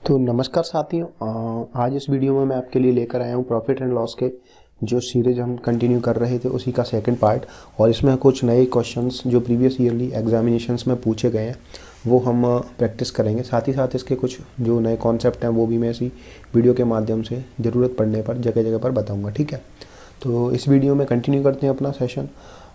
तो नमस्कार साथियों, आज इस वीडियो में मैं आपके लिए लेकर आया हूँ प्रॉफिट एंड लॉस के जो सीरीज हम कंटिन्यू कर रहे थे उसी का सेकंड पार्ट। और इसमें कुछ नए क्वेश्चंस जो प्रीवियस ईयरली एग्जामिनेशंस में पूछे गए हैं वो हम प्रैक्टिस करेंगे। साथ ही साथ इसके कुछ जो नए कॉन्सेप्ट हैं वो भी मैं इसी वीडियो के माध्यम से ज़रूरत पड़ने पर जगह जगह पर बताऊँगा। ठीक है, तो इस वीडियो में कंटिन्यू करते हैं अपना सेशन।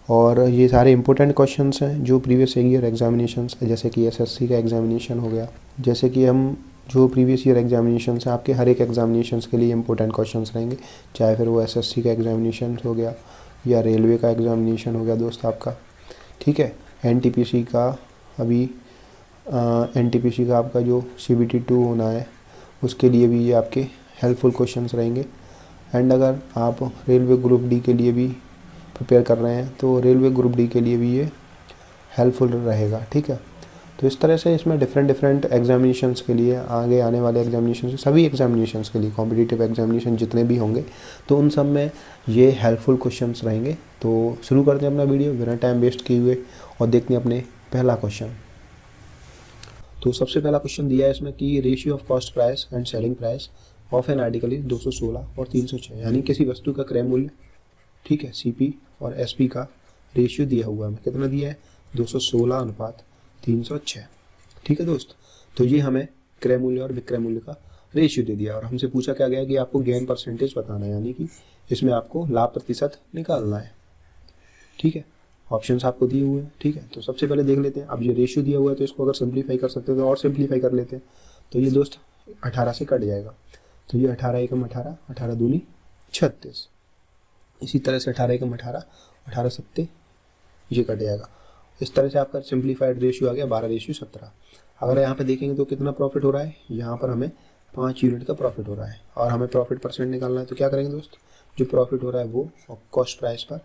और ये सारे इंपॉर्टेंट क्वेश्चंस हैं जो प्रीवियस ईयर एग्जामिनेशंस, जैसे कि एसएससी का एग्जामिनेशन हो गया, जैसे कि हम जो प्रीवियस ईयर एग्जामिनेशन है आपके हर एक एग्जामिनेशंस के लिए इंपॉर्टेंट क्वेश्चंस रहेंगे, चाहे फिर वो एसएससी का एग्जामिनेशन हो गया या रेलवे का एग्जामिनेशन हो गया दोस्त आपका। ठीक है, एनटीपीसी का अभी एनटीपीसी का आपका जो सीबीटी 2 होना है उसके लिए भी ये आपके हेल्पफुल क्वेश्चंस रहेंगे। एंड अगर आप रेलवे ग्रुप डी के लिए भी प्रिपेयर कर रहे हैं तो रेलवे ग्रुप डी के लिए भी ये हेल्पफुल रहेगा। ठीक है, तो इस तरह से इसमें डिफरेंट एग्जामिनेशंस के लिए, आगे आने वाले एग्जामिनेशन, सभी एग्जामिनेशंस के लिए, कॉम्पिटिटिव एग्जामिनेशन जितने भी होंगे तो उन सब में ये हेल्पफुल क्वेश्चंस रहेंगे। तो शुरू करते हैं अपना वीडियो बिना टाइम वेस्ट किए हुए और देखते हैं अपने पहला क्वेश्चन। तो सबसे पहला क्वेश्चन दिया है इसमें कि ratio of cost price and selling price of an article is 216 और 306, यानी किसी वस्तु का क्रय मूल्य, ठीक है, सीपी और एसपी का रेशियो दिया हुआ है। कितना दिया है? 216 अनुपात 306। ठीक है दोस्त, तो ये हमें क्रय मूल्य और विक्रय मूल्य का रेशियो दे दिया और हमसे पूछा क्या गया कि आपको गेन परसेंटेज बताना है, यानी कि इसमें आपको लाभ प्रतिशत निकालना है। ठीक है, ऑप्शंस आपको दिए हुए हैं। ठीक है, तो सबसे पहले देख लेते हैं। अब ये रेशियो दिया हुआ है तो इसको अगर सिंप्लीफाई कर सकते हैं तो और सिंप्लीफाई कर लेते हैं। तो ये दोस्त 18 से कट जाएगा, तो ये 18 एकम 18, 18 दूनी 36। इसी तरह से 18 एकम 18, 18 सत्ते ये कट जाएगा। इस तरह से आपका सिंप्लीफाइड रेशियो आ गया 12:17। अगर यहाँ पे देखेंगे तो कितना प्रॉफिट हो रहा है, यहाँ पर हमें 5 यूनिट का प्रॉफिट हो रहा है और हमें प्रॉफिट परसेंट निकालना है। तो क्या करेंगे दोस्त, जो प्रॉफिट हो रहा है वो कॉस्ट प्राइस पर,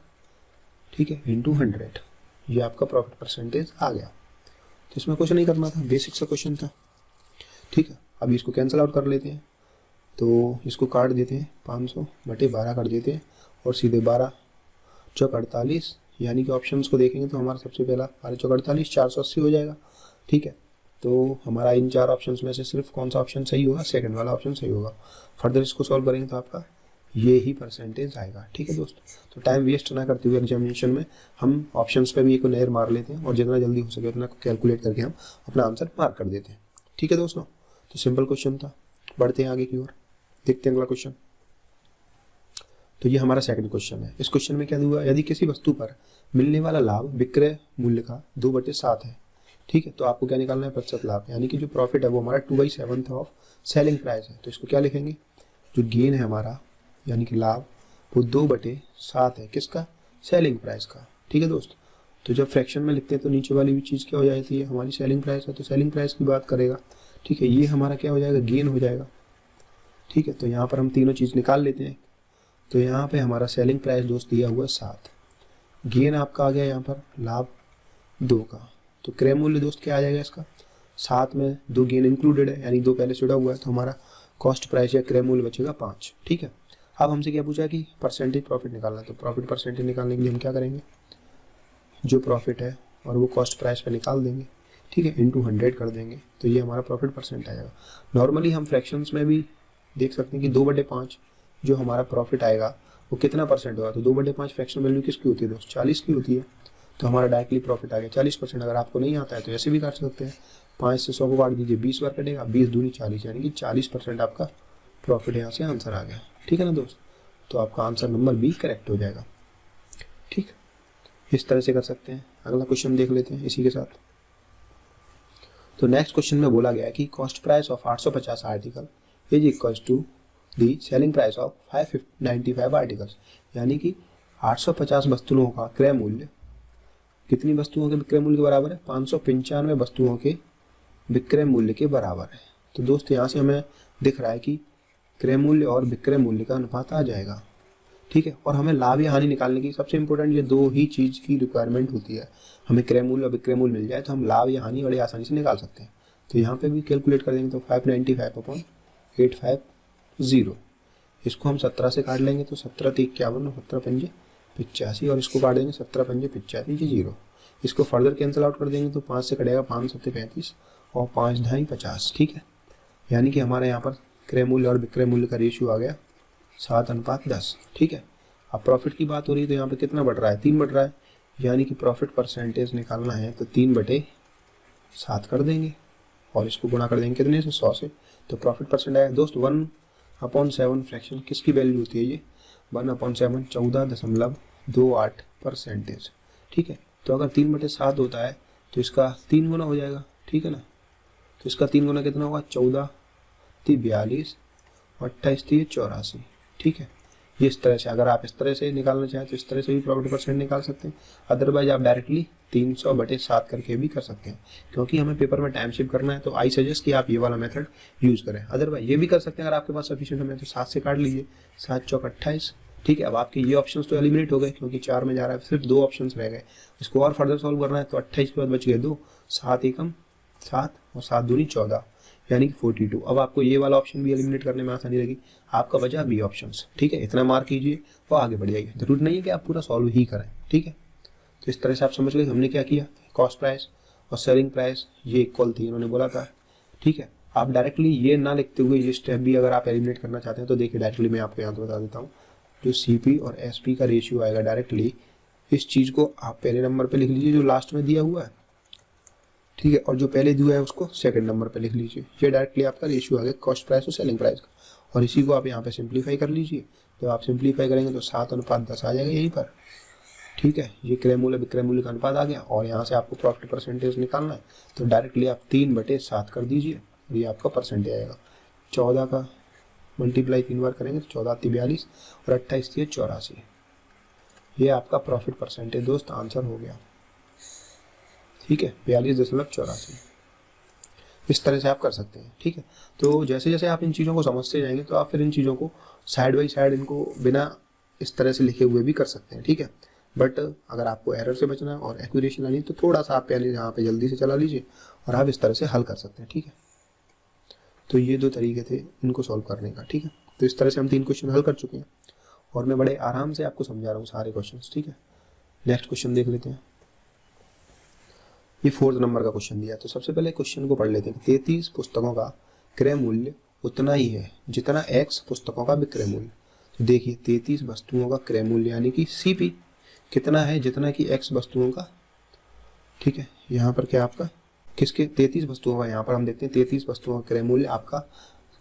ठीक है, इंटू 100, ये आपका प्रॉफिट परसेंटेज आ गया। तो इसमें कुछ नहीं करना था, बेसिक सा क्वेश्चन था। ठीक है, अभी इसको कैंसिल आउट कर लेते हैं, तो इसको काट देते हैं, 500/12 कर देते हैं और सीधे 12 चौक 48, यानी कि ऑप्शंस को देखेंगे तो हमारा सबसे पहला 12 चौक 48, 480 हो जाएगा। ठीक है, तो हमारा इन 4 ऑप्शंस में से सिर्फ कौन सा ऑप्शन सही होगा? सेकंड वाला ऑप्शन सही होगा। फर्दर इसको सॉल्व करेंगे तो आपका ये ही परसेंटेज आएगा। ठीक है दोस्त, तो टाइम वेस्ट ना करते हुए एग्जामिनेशन में हम ऑप्शंस पे भी एक नज़र मार लेते हैं और जितना जल्दी हो सके उतना कैलकुलेट करके हम अपना आंसर मार्क कर देते हैं। ठीक है दोस्तों, तो सिंपल क्वेश्चन था। बढ़ते हैं आगे की ओर, देखते हैं अगला क्वेश्चन। तो ये हमारा सेकंड क्वेश्चन है। इस क्वेश्चन में क्या दिया? यदि किसी वस्तु पर मिलने वाला लाभ विक्रय मूल्य का 2/7 है, ठीक है, तो आपको क्या निकालना है? प्रतिशत लाभ, यानी कि जो प्रॉफिट है वो हमारा 2/7 ऑफ सेलिंग प्राइस है। तो इसको क्या लिखेंगे? जो गेन है हमारा, यानी कि लाभ, वो 2/7 है किसका? सेलिंग प्राइस का। ठीक है दोस्त, तो जब फ्रैक्शन में लिखते हैं तो नीचे वाली भी चीज़ क्या हो जाती है? हमारी सेलिंग प्राइस है, तो सेलिंग प्राइस की बात करेगा। ठीक है, ये हमारा क्या हो जाएगा? गेन हो जाएगा। ठीक है, तो यहाँ पर हम तीनों चीज़ निकाल लेते हैं। तो यहाँ पे हमारा सेलिंग प्राइस दोस्त दिया हुआ है 7, गेन आपका आ गया यहाँ पर लाभ 2 का, तो क्रय मूल्य दोस्त क्या आ जाएगा इसका? 7 में 2 गेन इंक्लूडेड है, यानी 2 पहले से जुड़ा हुआ है, तो हमारा कॉस्ट प्राइस या क्रय मूल्य बचेगा 5। ठीक है, अब हमसे क्या पूछा कि परसेंटेज प्रॉफिट निकालना है। तो प्रॉफिट परसेंटेज निकालने के लिए हम क्या करेंगे? जो प्रॉफिट है और वो कॉस्ट प्राइस पर निकाल देंगे, ठीक है, इंटू 100 कर देंगे, तो ये हमारा प्रॉफिट परसेंट आ जाएगा। नॉर्मली हम फ्रैक्शंस में भी देख सकते हैं कि 2/5 जो हमारा प्रॉफिट आएगा वो कितना परसेंट होगा। तो 2/5 फ्रैक्शन वैल्यू किसकी होती है दोस्त? 40 की होती है। तो हमारा डायरेक्टली प्रॉफिट आ गया 40%। अगर आपको नहीं आता है तो ऐसे भी काट सकते हैं, 5 से 100 को काट दीजिए, 20 बार कटेगा, 20 दूनी 40, यानी कि 40% आपका प्रॉफिट यहाँ से आंसर आ गया। ठीक है ना दोस्त, तो आपका आंसर नंबर बी करेक्ट हो जाएगा। ठीक, इस तरह से कर सकते हैं। अगला क्वेश्चन देख लेते हैं इसी के साथ। तो नेक्स्ट क्वेश्चन में बोला गया है कि cost price of 850 article is equals to the selling price of 595 articles, यानी कि 850 वस्तुओं का क्रय मूल्य कितनी वस्तुओं के विक्रय मूल्य के बराबर है? 595 वस्तुओं के विक्रय मूल्य के बराबर है। तो दोस्त यहाँ से हमें दिख रहा है कि क्रय मूल्य और विक्रय मूल्य का अनुपात आ जाएगा। ठीक है, और हमें लाभ या हानि निकालने की सबसे इंपॉर्टेंट ये 2 ही चीज़ की रिक्वायरमेंट होती है। हमें क्रय मूल्य और विक्रय मूल्य मिल जाए तो हम लाभ या हानि बड़ी आसानी से निकाल सकते हैं। तो यहाँ पे भी कैलकुलेट कर देंगे तो 595/850, इसको हम 17 से काट लेंगे तो 17 × 51 और 17 × 5 85, और इसको काट देंगे 17 × 5 85, ये 0। इसको फर्दर कैंसिल आउट कर देंगे तो 5 से कटेगा 5 × 7 35 और 5 × 2 50। ठीक है, यानी कि हमारे यहाँ पर क्रय मूल्य और विक्रय मूल्य का रेशियो आ गया 7:10। ठीक है, अब प्रॉफिट की बात हो रही है तो यहाँ पे कितना बढ़ रहा है, 3 बढ़ रहा है, यानी कि प्रॉफिट परसेंटेज निकालना है तो 3/7 कर देंगे और इसको गुणा कर देंगे कितने से, 100 से। तो प्रॉफिट परसेंट आया दोस्त 1/7 फ्रैक्शन किसकी वैल्यू होती है ये, 1/7 14.28%। ठीक है, तो अगर 3/7 होता है तो इसका 3 गुना हो जाएगा। ठीक है ना, तो इसका 3 गुना कितना होगा, 14 × 42 और 28 × 84। ठीक है, ये इस तरह से, अगर आप इस तरह से निकालना चाहें तो इस तरह से भी प्रॉफिट परसेंट निकाल सकते हैं। अदरवाइज आप डायरेक्टली 300/7 करके भी कर सकते हैं, क्योंकि हमें पेपर में टाइम शिफ्ट करना है तो आई सजेस्ट कि आप ये वाला मेथड यूज़ करें। अदरवाइज ये भी कर सकते हैं, अगर आपके पास सफिशिएंट है तो 7 से काट लीजिए, 7 × 28। ठीक है, अब आपके ये ऑप्शंस तो एलिमिनेट हो गए क्योंकि 4 में जा रहा है, सिर्फ 2 ऑप्शंस रह गए। इसको और फर्दर सॉल्व करना है तो 28 के बाद बच गए 2, 7 एकम 7 और 7 दूनी 14, यानी कि 42। अब आपको ये वाला ऑप्शन भी एलिमिनेट करने में आसानी लगी, आपका बचा बी ऑप्शंस। ठीक है, इतना मार्क कीजिए और आगे बढ़ जाइए, जरूरी नहीं है कि आप पूरा सॉल्व ही करें। ठीक है, तो इस तरह से आप समझ गए हमने क्या किया, कॉस्ट प्राइस और सेलिंग प्राइस ये इक्वल थी, इन्होंने बोला था। ठीक है, आप डायरेक्टली ये ना लिखते हुए ये स्टेप भी अगर आप एलिमिनेट करना चाहते हैं तो देखिए डायरेक्टली मैं आपको यहाँ तो बता देता हूँ, जो सीपी और एसपी का रेशियो आएगा डायरेक्टली इस चीज़ को आप पहले नंबर पे लिख लीजिए जो लास्ट में दिया हुआ है। ठीक है, और जो पहले दिया है उसको सेकंड नंबर पे लिख लीजिए। ये डायरेक्टली आपका रेशियो आ गया कॉस्ट प्राइस और सेलिंग प्राइस का, और इसी को आप यहाँ पे सिंप्लीफाई कर लीजिए। जब आप सिंप्लीफाई करेंगे तो 7:10 आ जाएगा यहीं पर। ठीक है, ये क्रय मूल्य विक्रय मूल्य का अनुपात आ गया, और यहाँ से आपको प्रॉफिट परसेंटेज निकालना है तो डायरेक्टली आप 3/7 कर दीजिए और ये आपका परसेंटेज आएगा। 14 का मल्टीप्लाई 3 बार करेंगे तो 14 × 42 और 28 × 84। ये आपका प्रॉफिट परसेंटेज दोस्त आंसर हो गया। ठीक है, 42.84। इस तरह से आप कर सकते हैं। ठीक है, तो जैसे जैसे आप इन चीज़ों को समझते जाएंगे तो आप फिर इन चीज़ों को साइड बाई साइड इनको बिना इस तरह से लिखे हुए भी कर सकते हैं। ठीक है, बट अगर आपको एरर से बचना है और एक्यूरेसी लानी है तो थोड़ा सा आप पहले यहाँ पे जल्दी से चला लीजिए और आप इस तरह से हल कर सकते हैं। ठीक है, तो ये 2 तरीके थे इनको सॉल्व करने का। ठीक है, तो इस तरह से हम 3 क्वेश्चन हल कर चुके हैं और मैं बड़े आराम से आपको समझा रहा हूँ सारे क्वेश्चन। ठीक है, नेक्स्ट क्वेश्चन देख लेते हैं। ये 4th नंबर का क्वेश्चन दिया है, तो सबसे पहले क्वेश्चन को पढ़ लेते हैं। 33 पुस्तकों का क्रय मूल्य उतना ही है जितना x पुस्तकों का विक्रय मूल्य। तो देखिए 33 वस्तुओं का क्रय मूल्य यानी कि CP कितना है, जितना कि x वस्तुओं का। ठीक है, यहाँ पर क्या आपका किसके 33 वस्तुओं का, यहाँ पर हम देखते हैं 33 वस्तुओं का क्रय मूल्य आपका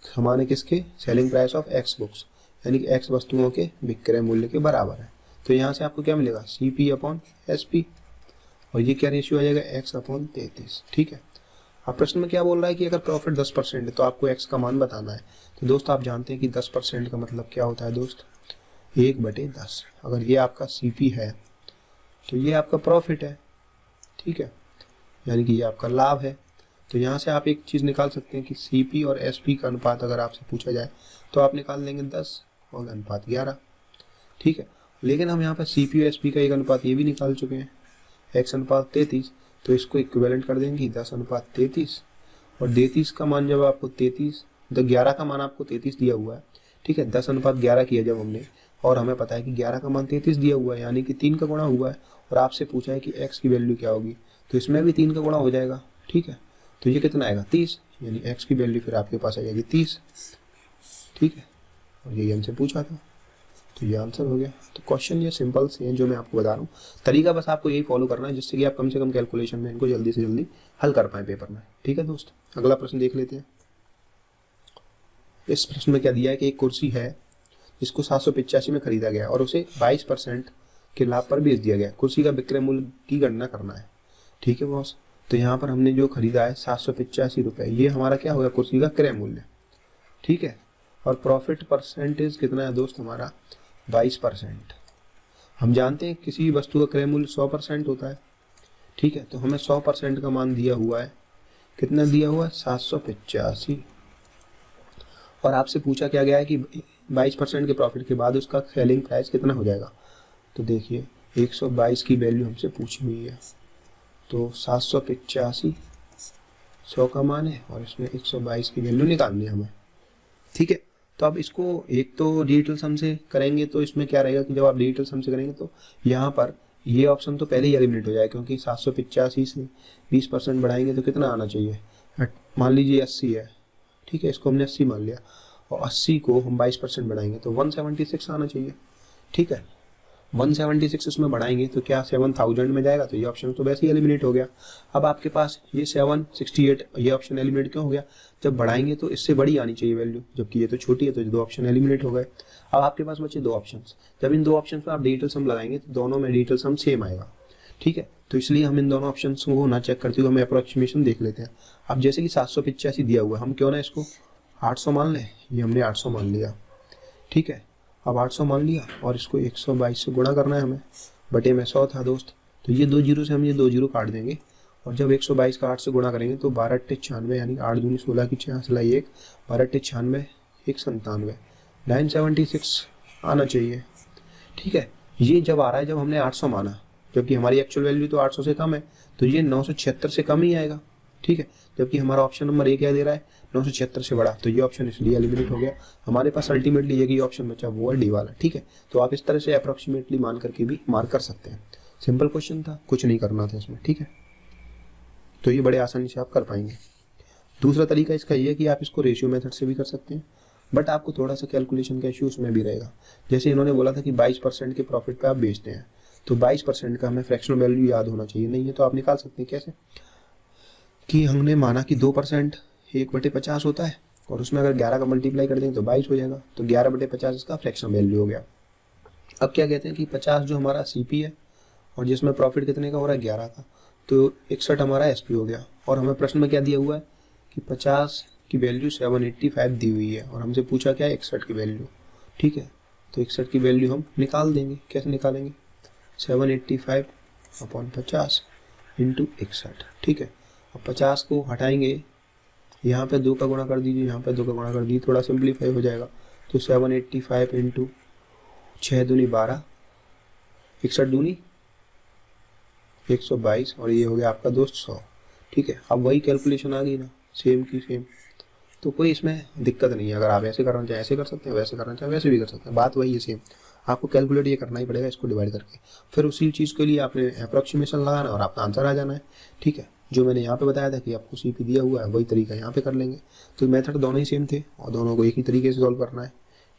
हमारे किसके, selling price of x books, यानी कि x वस्तुओं के विक्रय मूल्य के बराबर है। तो यहाँ से आपको क्या मिलेगा, CP/SP, और ये क्या रेशियो आ जाएगा, x/33। ठीक है, अब प्रश्न में क्या बोल रहा है कि अगर प्रॉफिट 10% है तो आपको x का मान बताना है। तो दोस्त आप जानते हैं कि 10% का मतलब क्या होता है दोस्त, 1/10। अगर ये आपका CP है तो ये आपका प्रॉफिट है। ठीक है, यानी कि ये आपका लाभ है। तो यहाँ से आप एक चीज़ निकाल सकते हैं कि CP और SP का अनुपात अगर आपसे पूछा जाए तो आप निकाल लेंगे 10 और अनुपात 11। ठीक है, लेकिन हम यहाँ पर CP और SP का एक अनुपात ये भी निकाल चुके हैं, x/33, तो इसको इक्विवेलेंट कर देंगे 10/33, और 33 का मान जब आपको 11 का मान आपको 33 दिया हुआ है। ठीक है, 10/11 किया जब हमने, और हमें पता है कि 11 का मान 33 दिया हुआ है, यानी कि 3 का गुणा हुआ है, और आपसे पूछा है कि x की वैल्यू क्या होगी, तो इसमें भी 3 का गुणा हो जाएगा। ठीक है, तो ये कितना आएगा, 30, यानी x की वैल्यू फिर आपके पास आ जाएगी 30। ठीक है, और यही हमसे पूछा था, तो ये आंसर हो गया। तो क्वेश्चन ये सिंपल से हैं जो मैं आपको बता रहा हूँ, तरीका बस आपको यही फॉलो करना है जिससे कि आप कम से कम कैलकुलेशन में इनको जल्दी से जल्दी हल कर पाएँ पेपर में। ठीक है दोस्त, अगला प्रश्न देख लेते हैं। इस प्रश्न में क्या दिया है कि एक कुर्सी है जिसको 785 में खरीदा गया और उसे 22% के लाभ पर बेच दिया गया। कुर्सी का विक्रय मूल्य की गणना करना है। ठीक है बॉस, तो यहाँ पर हमने जो खरीदा है 785 रुपये, ये हमारा क्या होगा, कुर्सी का क्रय मूल्य। ठीक है, और प्रॉफिट परसेंटेज कितना है दोस्त, हमारा 22%। हम जानते हैं किसी वस्तु का क्रय मूल्य 100% होता है। ठीक है, तो हमें 100% का मान दिया हुआ है, कितना दिया हुआ है, 785, और आपसे पूछा क्या गया है कि 22% के प्रॉफिट के बाद उसका सेलिंग प्राइस कितना हो जाएगा। तो देखिए 122 की वैल्यू हमसे पूछी हुई है, तो 785 100 का मान है और इसमें 122 की वैल्यू निकालनी है हमें। ठीक है, तो अब इसको एक तो डिजिटल सम से करेंगे, तो इसमें क्या रहेगा कि जब आप डिजिटल सम से करेंगे तो यहाँ पर ये ऑप्शन तो पहले ही एलिमिनेट हो जाए, क्योंकि 785 से 20% बढ़ाएंगे तो कितना आना चाहिए, मान लीजिए 80 है। ठीक है, इसको हमने 80 मान लिया और 80 को हम 22% बढ़ाएंगे तो 176 आना चाहिए। ठीक है, 176 इसमें बढ़ाएंगे तो क्या 7000 में जाएगा, तो ये ऑप्शन तो वैसे ही एलिमिनेट हो गया। अब आपके पास ये 768 ये ऑप्शन एलिमिनेट क्यों हो गया, जब बढ़ाएंगे तो इससे बड़ी आनी चाहिए वैल्यू, जबकि ये तो छोटी है, तो ये दो ऑप्शन एलिमिनेट हो गए। अब आपके पास बचे दो ऑप्शन, जब इन दो ऑप्शन में आप डिजिटल सम लगाएंगे तो दोनों में डिजिटल सम सेम आएगा। ठीक है, तो इसलिए हम इन दोनों ऑप्शन को ना चेक करते हुए हमें अप्रोक्सीमेशन देख लेते हैं। अब जैसे कि 785 दिया हुआ है, हम क्यों ना इसको 800 मान लें, ये हमने 800 मान लिया। ठीक है, अब 800 मान लिया और इसको 122 से गुणा करना है हमें, बटे में 100 था दोस्त, तो ये 2 जीरो से हम ये 2 जीरो काट देंगे और जब 122 का 8 से गुणा करेंगे तो 12 अट्ठे 96 यानी 8 दूनी 16 की 6 सिलाई 1, 12 अट्ठे 96 1 97 976 आना चाहिए। ठीक है, ये जब आ रहा है जब हमने 800 माना, जबकि हमारी एक्चुअल वैल्यू तो 800 से कम है, तो ये 976 से कम ही आएगा। ठीक है, जबकि हमारा ऑप्शन नंबर ए क्या दे रहा है 976 से बड़ा, तो ये ऑप्शन इसलिए एलिमिनेट हो गया। हमारे पास अल्टीमेटली ये ऑप्शन बचा वो है डी वाला। ठीक है, तो आप इस तरह से अप्रोक्सीमेटली मान करके भी मार्क कर सकते हैं। सिंपल क्वेश्चन था, कुछ नहीं करना था इसमें। ठीक है, तो ये बड़े आसानी से आप कर पाएंगे। दूसरा तरीका इसका ये है कि आप इसको रेशियो मेथड से भी कर सकते हैं, बट आपको थोड़ा सा कैलकुलेशन का इश्यू उसमें भी रहेगा। जैसे इन्होंने बोला था कि 22% के प्रॉफिट पे आप बेचते हैं, तो 22% का हमें फ्रैक्शनल वैल्यू याद होना चाहिए, नहीं है तो आप निकाल सकते हैं। कैसे कि हमने माना कि 2% 1/50 होता है और उसमें अगर 11 का मल्टीप्लाई कर देंगे तो 22 हो जाएगा, तो 11/50 इसका फ्रैक्शनल वैल्यू हो गया। अब क्या कहते हैं कि 50 जो हमारा सीपी है और जिसमें प्रॉफिट कितने का हो रहा है 11 का, तो 61 हमारा एसपी हो गया। और हमें प्रश्न में क्या दिया हुआ है कि 50 की वैल्यू 785 दी हुई है और हमसे पूछा क्या है 61 की वैल्यू। ठीक है, तो 61 की वैल्यू हम निकाल देंगे। कैसे निकालेंगे, 785/50 इंटू 61। ठीक है, अब 50 को हटाएंगे, यहाँ पे 2 का गुणा कर दीजिए, यहाँ पे 2 का गुणा कर दीजिए, थोड़ा सिंप्लीफाई हो जाएगा। तो 785 इंटू 6 दूनी 12, 61 दूनी 122 और ये हो गया आपका दोस्त 100। ठीक है, अब वही कैलकुलेशन आ गई ना, सेम की सेम, तो कोई इसमें दिक्कत नहीं है। अगर आप ऐसे करना चाहें ऐसे कर सकते हैं, वैसे करना चाहें वैसे भी कर सकते हैं, बात वही है सेम। आपको कैलकुलेट ये करना ही पड़ेगा, इसको डिवाइड करके, फिर उसी चीज़ के लिए आपने अप्रोक्सीमेशन लगाना और आपका आंसर आ जाना है। ठीक है, जो मैंने यहाँ पे बताया था कि आपको सीपी दिया हुआ है वही तरीका यहाँ पे कर लेंगे। तो मेथड दोनों ही सेम थे और दोनों को एक ही तरीके से सॉल्व करना है।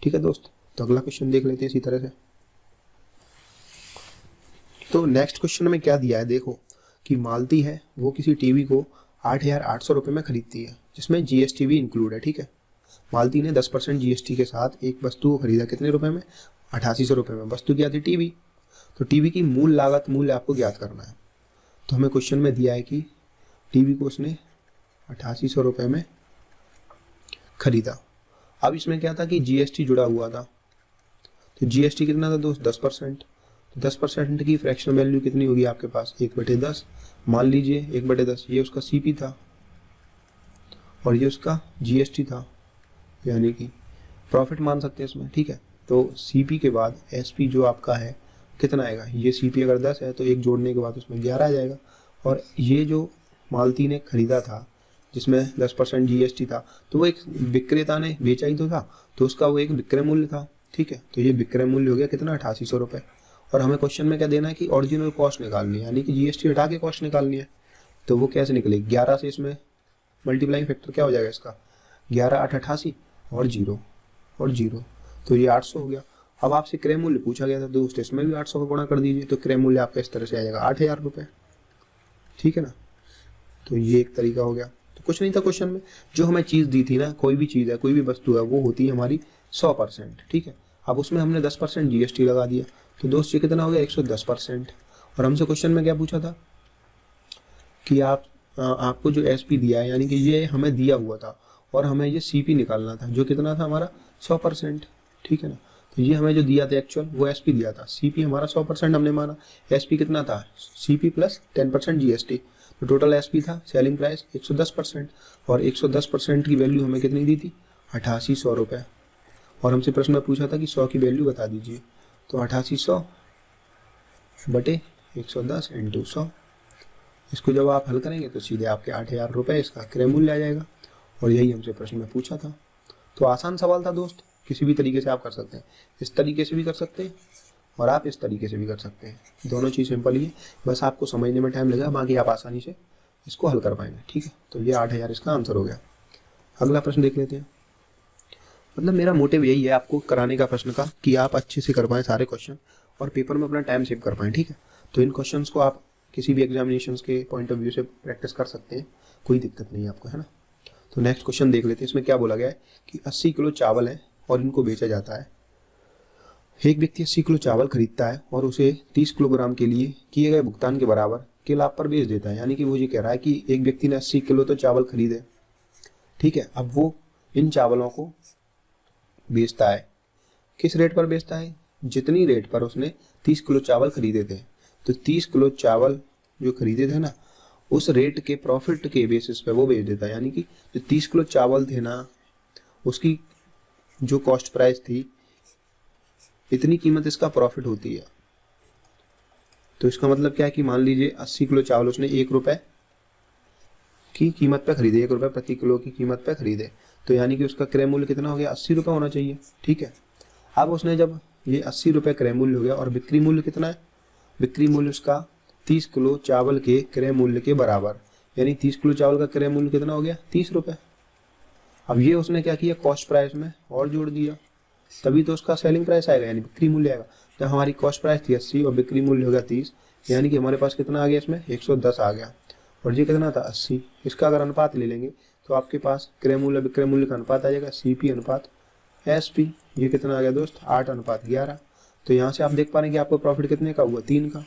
ठीक है दोस्त, तो अगला क्वेश्चन देख लेते हैं इसी तरह से। तो नेक्स्ट क्वेश्चन में क्या दिया है, देखो कि मालती है वो किसी टीवी को 8800 रुपये में खरीदती है, जिसमें जीएसटी भी इंक्लूड है। ठीक है, मालती ने 10% जीएसटी के साथ एक वस्तु को खरीदा कितने रुपए में, 8800 रुपये में। वस्तु क्या थी, टीवी। तो टीवी की मूल लागत मूल्य आपको ज्ञात करना है। तो हमें क्वेश्चन में दिया है कि टीवी को उसने 8800 रुपये में खरीदा। अब इसमें क्या था कि जीएसटी जुड़ा हुआ था, तो जीएसटी कितना था दोस्त 10%। तो 10% की फ्रैक्शनल वैल्यू कितनी होगी आपके पास 1/10। मान लीजिए 1/10 ये उसका सीपी था और ये उसका जीएसटी था, यानी कि प्रॉफिट मान सकते हैं इसमें। ठीक है, तो सीपी के बाद एसपी जो आपका है कितना आएगा, ये सीपी अगर 10 है तो एक जोड़ने के बाद उसमें 11 आ जाएगा। और ये जो मालती ने खरीदा था जिसमें 10% जीएसटी था, तो वो एक विक्रेता ने बेचा ही तो था, तो उसका वो एक विक्रय मूल्य था। ठीक है, तो ये विक्रय मूल्य हो गया कितना 8800 रुपये। और हमें क्वेश्चन में क्या देना है कि ओरिजिनल कॉस्ट निकालनी है, यानी कि जीएसटी हटा के कॉस्ट निकालनी है। तो वो कैसे निकलेगी, 11 से इसमें मल्टीप्लाइंग फैक्टर क्या हो जाएगा इसका 11 8 88 और 0 और 0, तो ये 800 हो गया। अब आपसे क्रय मूल्य पूछा गया था दोस्त, इसमें भी 800 का गुणा कर दीजिए, तो क्रय मूल्य आपका इस तरह से आ जाएगा 8000 रुपये। ठीक है ना, तो ये एक तरीका हो गया। तो कुछ नहीं था क्वेश्चन में, जो हमें चीज़ दी थी ना, कोई भी चीज़ है कोई भी वस्तु है वो होती है हमारी 100%। ठीक है, अब उसमें हमने 10% जीएसटी लगा दिया, तो दोस्त ये कितना हो गया 110%। और हमसे क्वेश्चन में क्या पूछा था कि आपको जो एसपी दिया है, यानी कि ये हमें दिया हुआ था और हमें ये सीपी निकालना था जो कितना था हमारा 100%। ठीक है ना, तो ये हमें जो दिया था एक्चुअल वो एसपी दिया था, सीपी हमारा 100% हमने माना, एसपी कितना था सीपी प्लस 10% जीएसटी, तो टोटल एसपी था सेलिंग प्राइस 110%। और 110% की वैल्यू हमें कितनी दी थी 8800 रुपये। और हमसे प्रश्न में पूछा था कि 100 की वैल्यू बता दीजिए, तो 8800 बटे 110 इंटू 100, इसको जब आप हल करेंगे तो सीधे आपके 8000 रुपये इसका क्रय मूल्य आ जाएगा। और यही हमसे प्रश्न में पूछा था। तो आसान सवाल था दोस्त, किसी भी तरीके से आप कर सकते हैं, इस तरीके से भी कर सकते हैं और आप इस तरीके से भी कर सकते हैं, दोनों चीज़ सिंपल ही है, बस आपको समझने में टाइम लगेगा, बाकी आप आसानी से इसको हल कर पाएंगे। ठीक है, तो ये 8000 इसका आंसर हो गया। अगला प्रश्न देख लेते हैं। मतलब मेरा मोटिव यही है आपको कराने का प्रश्न का, कि आप अच्छे से कर पाएँ सारे क्वेश्चन और पेपर में अपना टाइम सेव कर पाएँ, ठीक है। तो इन क्वेश्चंस को आप किसी भी एग्जामिनेशंस के पॉइंट ऑफ व्यू से प्रैक्टिस कर सकते हैं, कोई दिक्कत नहीं है आपको, है ना। तो नेक्स्ट क्वेश्चन देख लेते हैं। इसमें क्या बोला गया है कि 80 किलो चावल है और इनको बेचा जाता है। एक व्यक्ति 80 किलो चावल खरीदता है और उसे 30 किलोग्राम के लिए किए गए भुगतान के बराबर के लाभ पर बेच देता है। यानी कि वो ये कह रहा है कि एक व्यक्ति ने 80 किलो तो चावल खरीदे, ठीक है। अब वो इन चावलों को बेचता है, किस रेट पर बेचता है? जितनी रेट पर उसने 30 किलो चावल खरीदे थे। तो 30 किलो चावल जो खरीदे थे ना, उस रेट के प्रॉफिट के बेसिस पे वो बेच देता है। यानी कि जो 30 किलो चावल थे ना, उसकी जो कॉस्ट प्राइस थी, इतनी कीमत इसका प्रॉफिट होती है। तो इसका मतलब क्या है कि मान लीजिए 80 किलो चावल उसने 1 रुपए की कीमत पे खरीदे, 1 रुपए प्रति किलो की कीमत पे खरीदे। तो यानी कि उसका क्रय मूल्य कितना हो गया? 80 रुपये होना चाहिए, ठीक है। अब उसने जब ये 80 रुपये क्रय मूल्य हो गया और बिक्री मूल्य कितना है? बिक्री मूल्य उसका 30 किलो चावल के क्रय मूल्य के बराबर, यानी 30 किलो चावल का क्रय मूल्य कितना हो गया? 30 रुपये। अब ये उसने क्या किया? कॉस्ट प्राइस में और जोड़ दिया, तभी तो उसका सेलिंग प्राइस आएगा, यानी बिक्री मूल्य आएगा। जब हमारी कॉस्ट प्राइस थी 80 और बिक्री मूल्य हो गया 30, यानी कि हमारे पास कितना आ गया? इसमें 110 आ गया। और ये कितना था? 80। इसका अगर अनुपात ले लेंगे तो आपके पास क्रय मूल्य विक्रय मूल्य का अनुपात आ जाएगा, CP अनुपात SP। ये कितना आ गया दोस्त? 8:11। तो यहाँ से आप देख पा रहे हैं कि आपको प्रॉफिट कितने का हुआ? 3 का।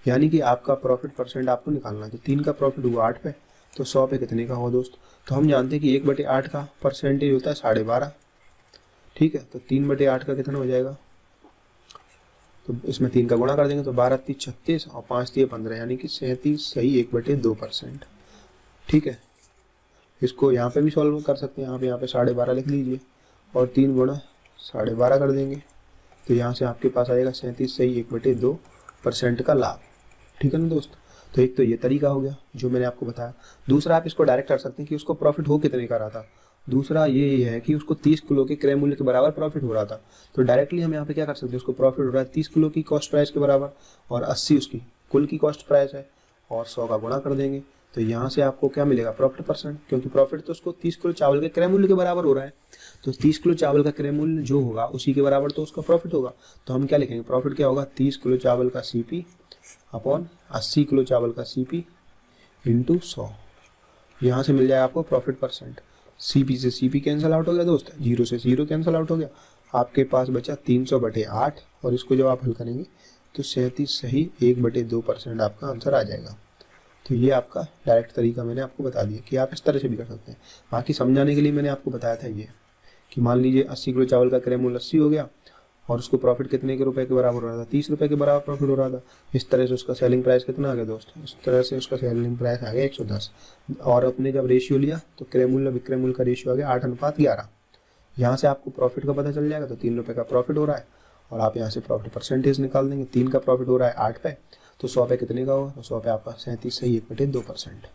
यानी कि आपका प्रॉफिट परसेंट आपको निकालना है। तो 3 का प्रॉफिट हुआ 8 पे, तो 100 पे कितने का हुआ दोस्त? तो हम जानते हैं कि 1/8 का परसेंटेज होता है 12.5, ठीक है। तो 3/8 का कितना हो जाएगा? तो इसमें 3 का गुणा कर देंगे तो 12 3 36 और 5 3 15, यानी कि 37 सही 1/2%, ठीक है। इसको यहाँ पे भी सॉल्व कर सकते हैं, यहाँ पे 12.5 लिख लीजिए और 3 गुणा 12.5 कर देंगे। तो यहाँ से आपके पास आएगा 37 सही 1/2% का लाभ, ठीक है ना दोस्त। तो एक तो ये तरीका हो गया जो मैंने आपको बताया। दूसरा आप इसको डायरेक्ट कर सकते हैं कि उसको प्रॉफिट हो कितने का रहा था। दूसरा ये है कि उसको 30 किलो के क्रय मूल्य के बराबर प्रॉफिट हो रहा था। तो डायरेक्टली हम यहाँ पे क्या कर सकते हैं? उसको प्रॉफिट हो रहा है 30 किलो की कॉस्ट प्राइस के बराबर और 80 उसकी कुल की कॉस्ट प्राइस है और 100 का गुणा कर देंगे। तो यहाँ से आपको क्या मिलेगा? प्रॉफिट परसेंट, क्योंकि प्रॉफिट तो उसको 30 किलो चावल के क्रय मूल्य के बराबर हो रहा है। तो 30 किलो चावल का क्रय मूल्य जो होगा उसी के बराबर तो उसका प्रॉफिट होगा। तो हम क्या लिखेंगे? प्रॉफिट क्या होगा? 30 किलो चावल का CP अपॉन 80 किलो चावल का CP इंटू 100। यहाँ से मिल जाएगा आपको प्रॉफिट परसेंट। CP से CP कैंसिल आउट हो गया दोस्त, 0 से 0 कैंसिल आउट हो गया। आपके पास बचा 300/8 और इसको जब आप हल करेंगे तो 37 सही 1/2% आपका आंसर आ जाएगा। तो ये आपका डायरेक्ट तरीका मैंने आपको बता दिया कि आप इस तरह से भी कर सकते हैं। बाकी समझाने के लिए मैंने आपको बताया था ये कि मान लीजिए 80 किलो चावल का क्रय मूल्य 80 हो गया और उसको प्रॉफिट कितने के रुपए के बराबर हो रहा था? 30 रुपए के बराबर प्रॉफिट हो रहा था। इस तरह से उसका सेलिंग प्राइस कितना आ गया दोस्त? इस तरह से उसका सेलिंग प्राइस आ गया 110। और अपने जब रेशियो लिया तो क्रय मूल्य विक्रय मूल्य का रेशियो आ गया 8:11। यहाँ से आपको प्रॉफिट का पता चल जाएगा। तो 3 रुपये का प्रॉफिट हो रहा है और आप यहाँ से प्रॉफिट परसेंटेज निकाल देंगे। 3 का प्रॉफिट हो रहा है 8 पे, तो 100 पे कितने का होगा? तो 100 पे आपका 37 सही 1/2%।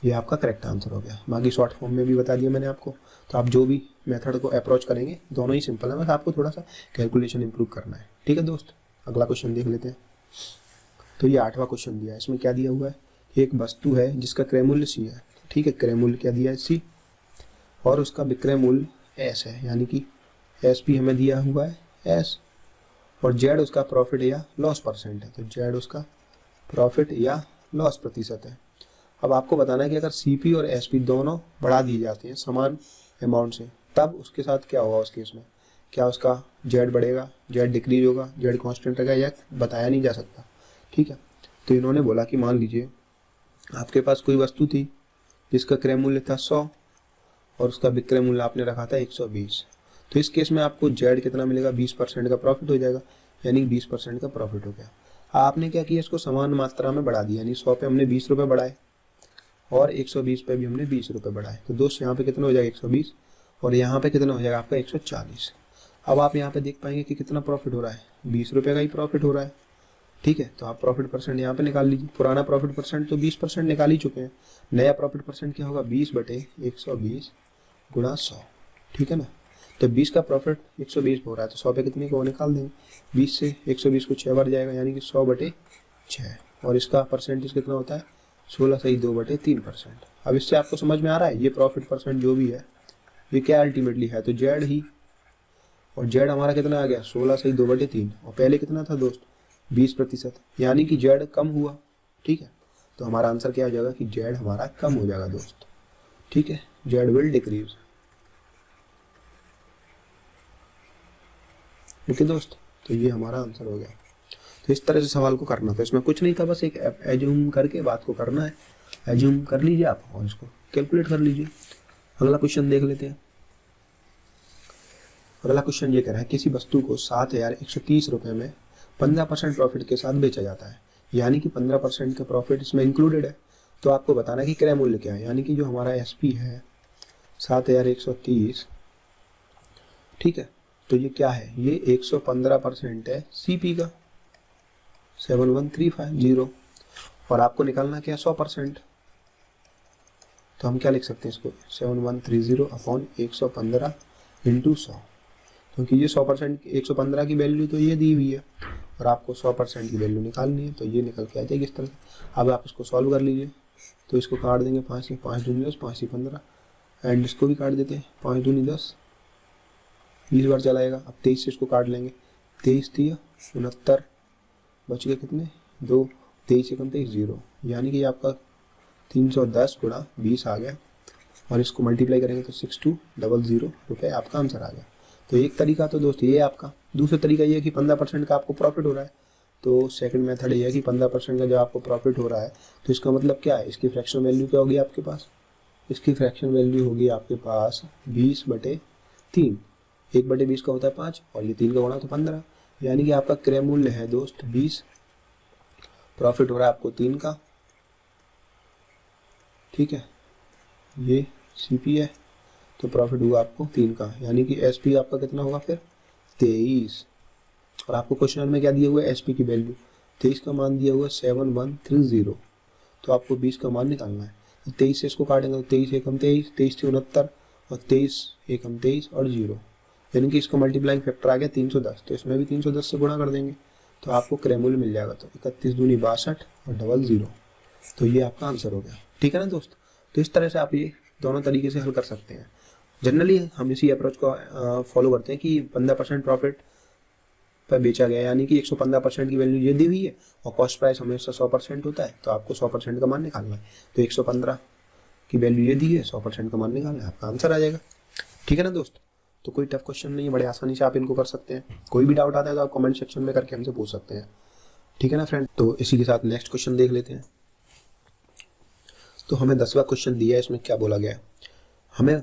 ये आपका करेक्ट आंसर हो गया। बाकी शॉर्ट फॉर्म में भी बता दिया मैंने आपको। तो आप जो भी मेथड को अप्रोच करेंगे दोनों ही सिंपल है, बस आपको थोड़ा सा कैलकुलेशन इंप्रूव करना है, ठीक है दोस्त। अगला क्वेश्चन देख लेते हैं। तो ये 8वां क्वेश्चन दिया है। इसमें क्या दिया हुआ है? एक वस्तु है जिसका क्रय मूल्य C है, ठीक है। क्रय मूल्य क्या दिया है? C और उसका विक्रय मूल्य S है, यानी कि SP हमें दिया हुआ है S और Z उसका प्रॉफिट या लॉस परसेंट है। तो Z उसका प्रॉफिट या लॉस प्रतिशत है। अब आपको बताना है कि अगर CP और SP दोनों बढ़ा दिए जाते हैं समान अमाउंट से, तब उसके साथ क्या होगा? उस केस में क्या उसका Z बढ़ेगा, Z डिक्रीज होगा, Z कांस्टेंट रहेगा, या बताया नहीं जा सकता, ठीक है। तो इन्होंने बोला कि मान लीजिए आपके पास कोई वस्तु थी जिसका क्रय मूल्य था 100 और उसका विक्रय मूल्य आपने रखा था 120। तो इस केस में आपको Z कितना मिलेगा? 20% का प्रॉफिट हो जाएगा, यानी 20% का प्रॉफिट हो गया। आपने क्या किया? इसको समान मात्रा में बढ़ा दिया, यानी 100 पे हमने 20 रुपये बढ़ाए और 120 पे भी हमने 20 रुपये बढ़ाए। तो दोस्त यहाँ पे कितना हो जाएगा? 120 और यहाँ पे कितना हो जाएगा आपका? 140। अब आप यहाँ पे देख पाएंगे कि कितना प्रॉफिट हो रहा है? 20 रुपये का ही प्रॉफिट हो रहा है, ठीक है। तो आप प्रॉफिट परसेंट यहाँ पे निकाल लीजिए। पुराना प्रॉफिट परसेंट तो 20% निकाल ही चुके हैं। नया प्रॉफिट परसेंट क्या होगा? 20/120 गुणा 100, ठीक है ना। तो 20 का प्रॉफिट 120 हो रहा है तो 100 पे कितने को निकाल देंगे? 20 से 120 को 6 बार जाएगा, यानी कि 100/6। और इसका परसेंटेज कितना होता है? 16 सही 2/3%। अब इससे आपको समझ में आ रहा है ये प्रॉफिट परसेंट जो भी है ये क्या अल्टीमेटली है, तो जेड ही, और जेड हमारा कितना आ गया 16 सही 2/3, और पहले कितना था दोस्त 20%, यानी कि जेड कम हुआ। ठीक है, तो हमारा आंसर क्या हो जाएगा कि जेड हमारा कम हो जाएगा दोस्त। ठीक है, जेड विल डिक्रीज। ओके दोस्त, तो ये हमारा आंसर हो गया। तो इस तरह से सवाल को करना था, इसमें कुछ नहीं था, बस एक एज्यूम करके बात को करना है। एज्यूम कर लीजिए आप और इसको कैलकुलेट कर लीजिए। अगला क्वेश्चन देख लेते हैं। अगला क्वेश्चन ये कह रहा है किसी वस्तु को 7,130 रुपये में 15% प्रॉफिट के साथ बेचा जाता है, यानी कि 15% का प्रॉफिट इसमें इंक्लूडेड है। तो आपको बताना है कि क्रय मूल्य क्या है, यानी कि जो हमारा एसपी है 7,130, ठीक है, तो ये क्या है, ये 115% है सीपी का 71350, और आपको निकालना क्या 100%। तो हम क्या लिख सकते हैं इसको 7130 अपॉन 115 इंटू 100, क्योंकि ये 100% 115 की वैल्यू तो ये दी हुई है और आपको 100% की वैल्यू निकालनी है, तो ये निकल के आ जाएगी इस तरह से। अब आप इसको सॉल्व कर लीजिए, तो इसको काट देंगे 5 से, 5 दूनी 10, 5 से 15, एंड इसको भी काट देते हैं 5 दूनी 10, 20 बार चलाएगा। अब 23 से इसको काट लेंगे, 23 दिया 69, बच गए कितने 2, 23 से कम 23 0, यानी कि आपका 310 गुणा 20 आ गया, और इसको मल्टीप्लाई करेंगे तो 6200 रुपये आपका आंसर आ गया। तो एक तरीका तो दोस्त ये है आपका। दूसरा तरीका ये है कि 15% का आपको प्रॉफिट हो रहा है, तो सेकंड मेथड ये है कि 15% का जब आपको प्रॉफिट हो रहा है तो इसका मतलब क्या है, इसकी फ्रैक्शन वैल्यू क्या होगी आपके पास, इसकी फ्रैक्शन वैल्यू होगी आपके पास 20/3, 1/20 का होता है 5 और ये 3 का होना तो 15, यानी कि आपका क्रय मूल्य है दोस्त 20, प्रॉफिट हो रहा है आपको 3 का। ठीक है, ये सीपी है तो प्रॉफिट हुआ आपको 3 का, यानी कि एसपी आपका कितना होगा फिर 23, और आपको क्वेश्चन में क्या दिया हुआ है एसपी की वैल्यू 23 का मान दिया हुआ है 7130, तो आपको 20 का मान निकालना है। तो 23 से इसको काटेंगे तो 23 एकम 23, 23 से 69 और 23 एकम 23 और 0, यानी कि इसका मल्टीप्लाइंग फैक्टर आ गया 310, तो इसमें भी 310 से गुणा कर देंगे तो आपको क्रय मूल्य मिल जाएगा, तो 31 दूनी 62 और 00, तो ये आपका आंसर हो गया। ठीक है ना दोस्त, तो इस तरह से आप ये दोनों तरीके से हल कर सकते हैं। जनरली हम इसी अप्रोच को फॉलो करते हैं कि 15% प्रॉफिट पर बेचा गया, यानी कि 115% की वैल्यू ये दी हुई है और कॉस्ट प्राइस हमेशा 100% होता है, तो आपको 100% का मान निकालना है। तो 115 की वैल्यू ये दी है, 100% का मान निकालना है, आपका आंसर आ जाएगा। ठीक है ना दोस्त, तो कोई टफ क्वेश्चन नहीं है, बड़े आसानी से आप इनको कर सकते हैं। कोई भी डाउट आता है तो आप कमेंट सेक्शन में करके हमसे पूछ सकते हैं। ठीक है ना फ्रेंड, तो इसी के साथ नेक्स्ट क्वेश्चन देख लेते हैं। तो हमें 10वां क्वेश्चन दिया है, इसमें क्या बोला गया है, हमें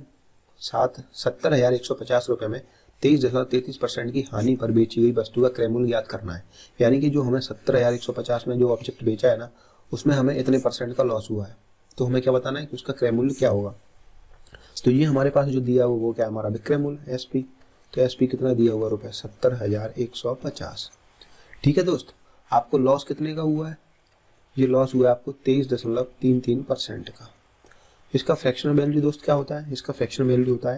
70,150 रुपये में 23.33% की हानि पर बेची गई वस्तु का क्रय मूल्य ज्ञात करना है। यानी कि जो हमें 70,150 में जो ऑब्जेक्ट बेचा है ना, उसमें हमें इतने % का लॉस हुआ है, तो हमें क्या बताना है कि उसका क्रय मूल्य क्या होगा। तो ये हमारे पास जो दिया हुआ वो क्या है, हमारा विक्रय मूल्य एसपी, तो एसपी कितना दिया हुआ रुपये 70,150। ठीक है दोस्त, आपको लॉस कितने का हुआ है, ये लॉस हुआ है आपको 23.33% का। इसका फ्रैक्शनल वैल्यू दोस्त क्या होता है, इसका फ्रैक्शनल वैल्यू होता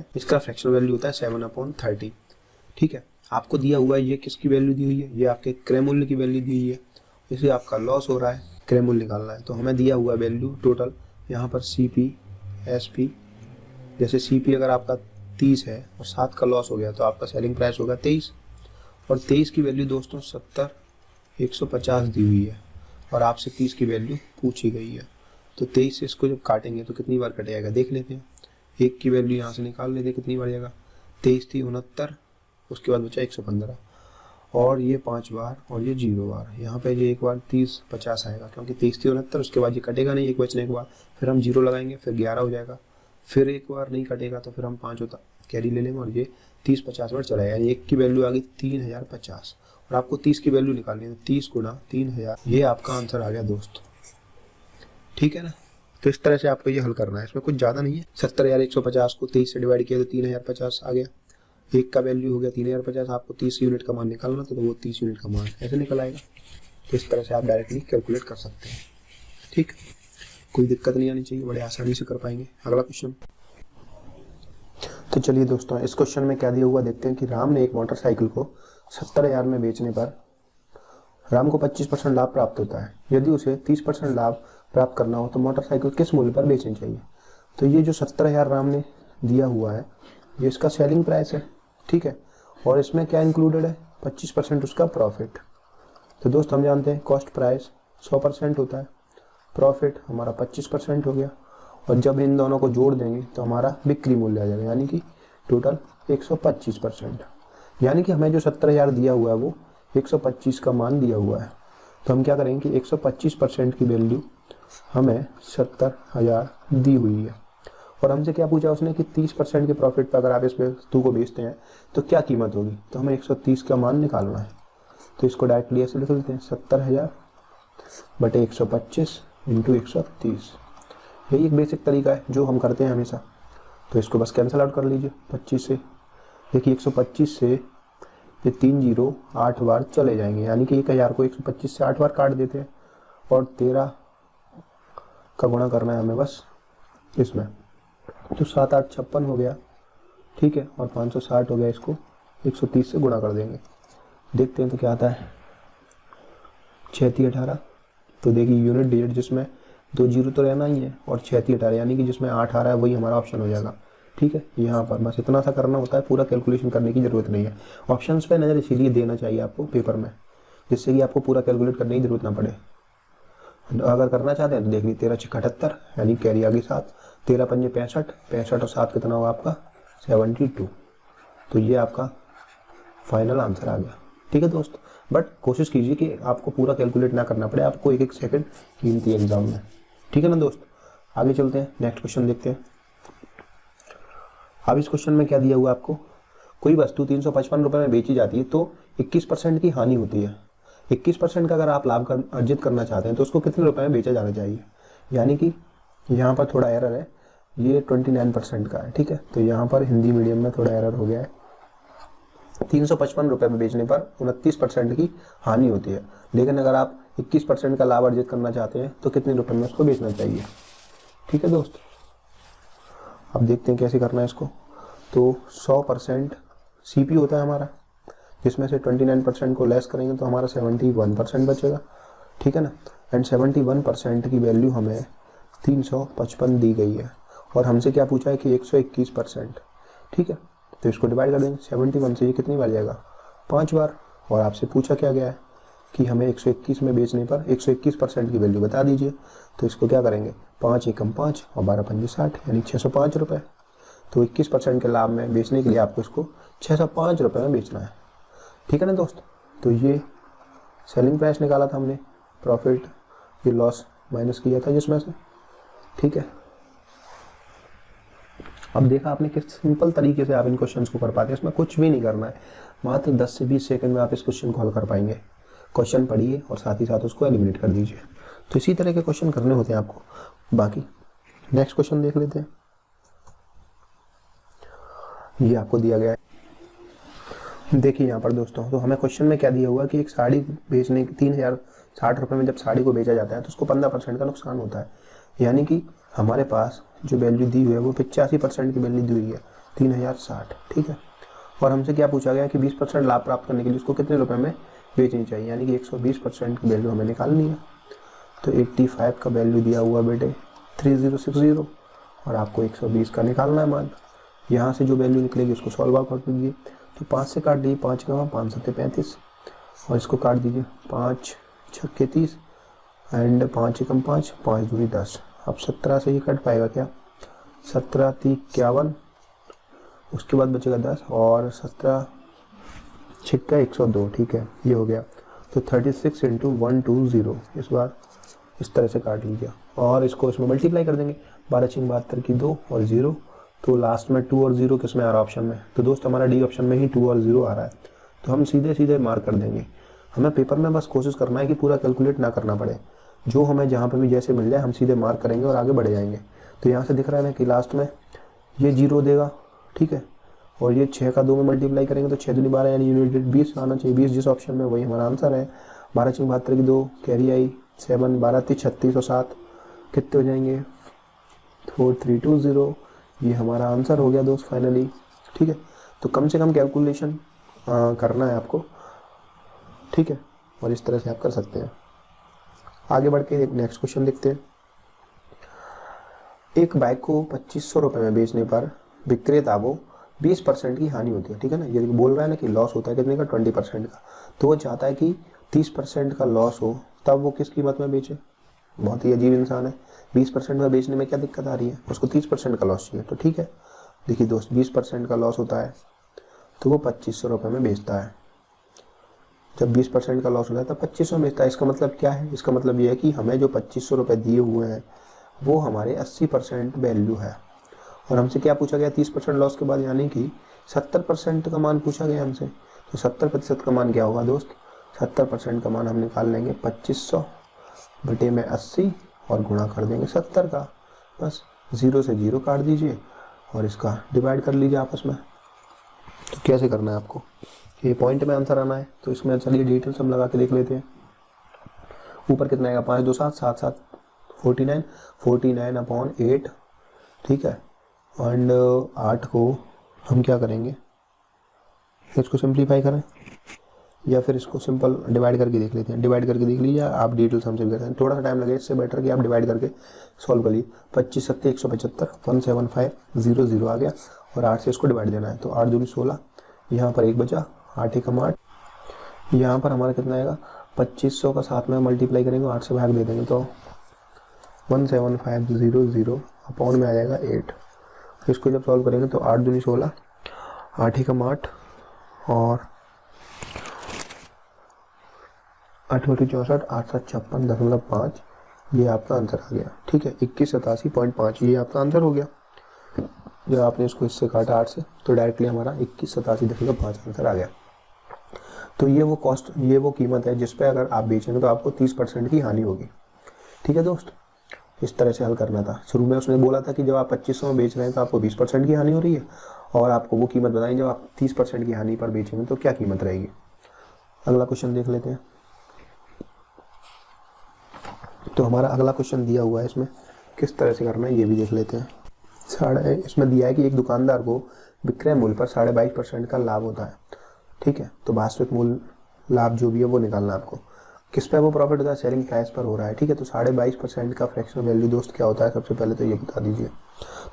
है 7/30। ठीक है, आपको दिया हुआ है ये किसकी वैल्यू दी हुई है, ये आपके क्रय मूल्य की वैल्यू दी हुई है, इसलिए आपका लॉस हो रहा है, क्रय मूल्य निकालना है। तो हमें दिया हुआ वैल्यू टोटल यहाँ पर सीपी एसपी, जैसे सीपी अगर आपका 30 है और 7 का लॉस हो गया तो आपका सेलिंग प्राइस होगा 23, और 23 की वैल्यू दोस्तों 70,150 दी हुई है और आपसे 30 की वैल्यू पूछी गई है। तो 23 से इसको जब काटेंगे तो कितनी बार कट जाएगा देख लेते हैं, 1 की वैल्यू यहाँ से निकाल लेते हैं, कितनी बार जाएगा 23 थी 69, उसके बाद बचा 115, और ये 5 बार और ये 0 बार, यहाँ पे ये एक बार 30-50 आएगा, क्योंकि 23 थी 69, उसके बाद ये कटेगा नहीं, एक बचने के बाद फिर हम 0 लगाएंगे, फिर 11 हो जाएगा, फिर एक बार नहीं कटेगा तो फिर हम 5 होता कैरी ले लेंगे, और ये 30-50 बार चला, यानी 1 की वैल्यू आ गई 3050, और आपको 30 की वैल्यू निकालनी है, 30 गुणा 3000, ये आपका आंसर आ गया दोस्त। ठीक है ना, तो इस तरह से आपको ये हल करना है, इसमें कुछ ज़्यादा नहीं है। 70,150 को 23 से डिवाइड किया तो 3050 आ गया, 1 का वैल्यू हो गया 3050, आपको 30 यूनिट का मान निकालना तो वो 30 यूनिट का मान ऐसे निकल आएगा। तो इस तरह से आप डायरेक्टली कैलकुलेट कर सकते हैं। ठीक, कोई दिक्कत नहीं आनी चाहिए, बड़े आसानी से कर पाएंगे। अगला क्वेश्चन, तो चलिए दोस्तों इस क्वेश्चन में क्या दिया हुआ देखते हैं कि राम ने एक मोटरसाइकिल को 70,000 में बेचने पर राम को 25% लाभ प्राप्त होता है। यदि उसे 30% लाभ प्राप्त करना हो तो मोटरसाइकिल किस मूल्य पर बेचनी चाहिए। तो ये जो 70,000 राम ने दिया हुआ है ये इसका सेलिंग प्राइस है, ठीक है। और इसमें क्या इंक्लूडेड है, 25% उसका प्रॉफिट। तो दोस्त हम जानते हैं कॉस्ट प्राइस 100% होता है, प्रॉफिट हमारा 25% हो गया, और जब इन दोनों को जोड़ देंगे तो हमारा बिक्री मूल्य आ जाएगा, यानी कि टोटल 125%। यानी कि हमें जो 70,000 दिया हुआ है वो 125 का मान दिया हुआ है। तो हम क्या करेंगे कि 125% की वैल्यू हमें 70,000 दी हुई है, और हमसे क्या पूछा उसने कि 30% के प्रॉफिट पर अगर आप इस वस्तु को बेचते हैं तो क्या कीमत होगी। तो हमें 130 का मान निकालना है। तो इसको डायरेक्टली ऐसे लिख लेते हैं, 70,000 बटे 125 इंटू 130। यही एक बेसिक तरीका है जो हम करते हैं हमेशा। तो इसको बस कैंसिल आउट कर लीजिए 25 से। देखिए 125 से ये 3 जीरो 8 बार चले जाएंगे, यानी कि 1000 को 125 से 8 बार काट देते हैं, और 13 का गुणा करना है हमें बस इसमें। तो 7 8 56 हो गया, ठीक है, और 560 हो गया। इसको 130 से गुणा कर देंगे, देखते हैं तो क्या आता है, 36 18। तो देखिए यूनिट डिजिट जिसमें 2 जीरो तो रहना ही है, और 36 18 यानी कि जिसमें 8 आ रहा है वही हमारा ऑप्शन हो जाएगा, ठीक है। यहाँ पर बस इतना सा करना होता है, पूरा कैलकुलेशन करने की जरूरत नहीं है। ऑप्शंस पे नज़र इसीलिए देना चाहिए आपको पेपर में, जिससे कि आपको पूरा कैलकुलेट करने की जरूरत ना पड़े। अगर करना चाहते हैं तो देख लीजिए 13 6 78, यानी कैरी आ गई 7, 13 पंजे 65, 65 और 7 कितना होगा आपका 72। तो ये आपका फाइनल आंसर आ गया, ठीक है दोस्त। बट कोशिश कीजिए कि आपको पूरा कैलकुलेट ना करना पड़े आपको, एक एक सेकंड कीमती एग्जाम में, ठीक है ना दोस्त। आगे चलते हैं, नेक्स्ट क्वेश्चन देखते हैं। अब इस क्वेश्चन में क्या दिया हुआ आपको, कोई वस्तु 355 रुपये में बेची जाती है तो 21% की हानि होती है। 21% का अगर आप लाभ अर्जित करना चाहते हैं तो उसको कितने रुपए में बेचा जाना चाहिए। यानी कि यहाँ पर थोड़ा एरर है, ये 29% का है, ठीक है। तो यहाँ पर हिंदी मीडियम में थोड़ा एरर हो गया है। 355 रुपये में बेचने पर 29% की हानि होती है, लेकिन अगर आप 21% का लाभ अर्जित करना चाहते हैं तो कितने रुपए में उसको बेचना चाहिए, ठीक है दोस्त। अब देखते हैं कैसे करना है इसको। तो 100% CP होता है हमारा, जिसमें से 29% को लेस करेंगे तो हमारा 71% बचेगा, ठीक है ना। एंड 71% की वैल्यू हमें 355 दी गई है, और हमसे क्या पूछा है कि 121%, ठीक है। तो इसको डिवाइड कर देंगे 71 से, ये कितनी बार जाएगा 5 बार। और आपसे पूछा क्या गया है कि हमें 121 में बेचने पर 121% की वैल्यू बता दीजिए। तो इसको क्या करेंगे, 5 एकम 5 और 12 पंजे 60, यानी 605 रुपये। तो 21% के लाभ में बेचने के लिए आपको इसको 605 रुपये में बेचना है, ठीक है ना दोस्त। तो ये सेलिंग प्राइस निकाला था हमने, प्रॉफिट ये लॉस माइनस किया था जिसमें से, ठीक है। अब देखा आपने किस सिंपल तरीके से आप इन क्वेश्चंस को कर पाते हैं, इसमें कुछ भी नहीं करना है, मात्र 10 से 20 सेकंड में आप इस क्वेश्चन को हल कर पाएंगे। क्वेश्चन पढ़िए और साथ ही साथ उसको एलिमिनेट कर दीजिए। तो इसी तरह के क्वेश्चन करने होते हैं आपको। बाकी नेक्स्ट क्वेश्चन देख लेते हैं। ये आपको दिया गया है, देखिए यहाँ पर दोस्तों। तो हमें क्वेश्चन में क्या दिया हुआ कि एक साड़ी बेचने 3060 रुपये में जब साड़ी को बेचा जाता है तो उसको 15% का नुकसान होता है। यानी कि हमारे पास जो वैल्यू दी हुई है वो 85% की वैल्यू दी हुई है 3060, ठीक है। और हमसे क्या पूछा गया कि 20% लाभ प्राप्त करने के लिए उसको कितने रुपए में बेचनी चाहिए, यानी कि 120% की वैल्यू हमें निकालनी है। तो 85 का वैल्यू दिया हुआ बेटे 3060, और आपको 120 का निकालना है मान। यहाँ से जो वैल्यू निकलेगी उसको सॉल्व आउट कर दीजिए। तो 5 से काट दीजिए, 5 का 5 7 35, और इसको काट दीजिए 5 6 30 एंड 5 एकम 5 5 दूनी 10। अब 17 से ये कट पाएगा क्या, 17 30 51, उसके बाद बचेगा 10 और 17 छिक्का 102, ठीक है, ये हो गया। तो 36 इंटू 120, इस बार इस तरह से काट लीजिए और इसको इसमें मल्टीप्लाई कर देंगे। 12 छिंग 72 की 2 और 0, तो लास्ट में 2 और 0 किस में आ रहा है ऑप्शन में, तो दोस्त हमारा डी ऑप्शन में ही 2 और 0 आ रहा है। तो हम सीधे सीधे मार्क कर देंगे। हमें पेपर में बस कोशिश करना है कि पूरा कैलकुलेट ना करना पड़े, जो हमें जहाँ पे भी जैसे मिल जाए हम सीधे मार्क करेंगे और आगे बढ़ जाएंगे। तो यहाँ से दिख रहा है ना कि लास्ट में ये 0 देगा, ठीक है, और ये 6 का 2 में मल्टीप्लाई करेंगे तो 6 दूनी 12 यानी यूनिट 20 आना चाहिए। 20 जिस ऑप्शन में वही हमारा आंसर है। 12 छिंग 72 की 2 कैरी आई 7, 12 30 36 और 7 कितने हो जाएंगे 4320, ये हमारा आंसर हो गया दोस्त फाइनली, ठीक है। तो कम से कम कैलकुलेशन करना है आपको, ठीक है, और इस तरह से आप कर सकते हैं। आगे बढ़ के एक नेक्स्ट क्वेश्चन देखते हैं। एक बाइक को 2500 रुपये में बेचने पर विक्रेता को 20% की हानि होती है, ठीक है ना। ये बोल रहा है ना कि लॉस होता है कितने का, 20% का। तो वो चाहता है कि 30% का लॉस हो, तब वो किस कीमत में बेचे। बहुत ही अजीब इंसान है। 20% में बेचने में क्या दिक्कत आ रही है, उसको 30% का लॉस चाहिए। तो ठीक है, देखिए दोस्त, 20% का लॉस होता है तो वो 2500 रुपये में बेचता है। जब 20% का लॉस होता है तब 2500 में बेचता है। इसका मतलब क्या है, इसका मतलब ये है कि हमें जो 2500 रुपये दिए हुए हैं वो हमारे 80% वैल्यू है। और हमसे क्या पूछा गया 30% लॉस के बाद, यानी कि 70% का मान पूछा गया हमसे। तो 70% का मान क्या होगा दोस्त, 70% का मान हम निकाल लेंगे 2500 बटे में 80 और गुणा कर देंगे 70 का। बस 0 से 0 काट दीजिए और इसका डिवाइड कर लीजिए आपस में। तो कैसे करना है आपको, ये पॉइंट में आंसर आना है। तो इसमें चलिए डिटेल्स हम लगा के देख लेते हैं। ऊपर कितना आएगा, 5 2 7 7 7 49, 49 अपॉन 8, ठीक है। एंड 8 को हम क्या करेंगे, इसको सिंप्लीफाई करें या फिर इसको सिंपल डिवाइड करके देख लेते हैं। डिवाइड करके देख लीजिए आप, डिटेल्स हमसे भी करते हैं, थोड़ा सा टाइम लगे, इससे बेटर कि आप डिवाइड करके सॉल्व कर लीजिए। 25 सत्ते 175, 175 0 0 आ गया और 8 से इसको डिवाइड देना है। तो 8 दूनी 16, यहाँ पर 1 बचा, 8 एकम 8। यहाँ पर हमारा कितना आएगा, 2500 का साथ में मल्टीप्लाई करेंगे, 8 से भाग दे देंगे तो 17500 अपॉन में आ जाएगा 8। इसको जब सॉल्व करेंगे तो 8 दूनी 16, 8 एकम 8 और 8 बटी 64, 8 7 56.5, ये आपका आंसर आ गया, ठीक है। 2187.5 ये आपका आंसर हो गया। जब आपने इसको इससे काटा 8 से तो डायरेक्टली हमारा 2187.5 आंसर आ गया। तो ये वो कॉस्ट, ये वो कीमत है जिस पे अगर आप बेचेंगे तो आपको 30% की हानि होगी, ठीक है दोस्त। इस तरह से हल करना था। शुरू में उसने बोला था कि जब आप 2500 में बेच रहे हैं तो आपको 20% की हानि हो रही है, और आपको वो कीमत बताई जब आप 30% की हानि पर बेचेंगे तो क्या कीमत रहेगी। अगला क्वेश्चन देख लेते हैं। तो हमारा अगला क्वेश्चन दिया हुआ है, इसमें किस तरह से करना है ये भी देख लेते हैं। इसमें दिया है कि एक दुकानदार को विक्रय मूल्य पर 22.5% का लाभ होता है, ठीक है। तो वास्तविक मूल्य लाभ जो भी है वो निकालना है आपको। किस पे वो प्रॉफिट होता है, सेलिंग प्राइस पर हो रहा है, ठीक है। तो 22.5% का फ्रैक्शनल वैल्यू दोस्त क्या होता है, सबसे पहले तो ये बता दीजिए।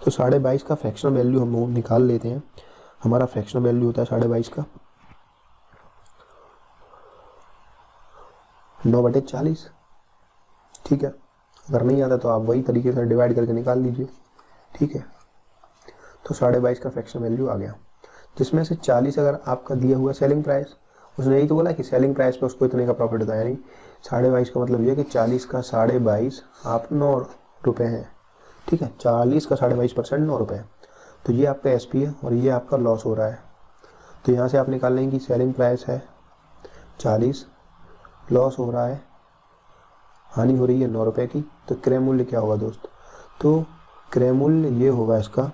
तो 22.5 का फ्रैक्शनल वैल्यू हम निकाल लेते हैं। हमारा फ्रैक्शनल वैल्यू होता है 22.5 का 9/40, ठीक है। अगर नहीं आता तो आप वही तरीके से डिवाइड करके निकाल लीजिए, ठीक है। तो 22.5 का फ्रैक्शनल वैल्यू आ गया, जिसमें से 40 अगर आपका दिया हुआ सेलिंग प्राइस, उसने यही तो बोला कि सेलिंग प्राइस पे उसको इतने का प्रॉफिट होता है, यानी 22.5 का मतलब ये कि 40 का 22.5 आप 9 रुपये हैं, ठीक है। 40 का 22.5% 9 रुपये। तो ये आपका एसपी है और ये आपका लॉस हो रहा है। तो यहाँ से आप निकाल लेंगे कि सेलिंग प्राइस है 40, लॉस हो रहा है, हानि हो रही है 9 रुपये की। तो क्रय मूल्य क्या होगा दोस्त, तो क्रय मूल्य ये होगा इसका,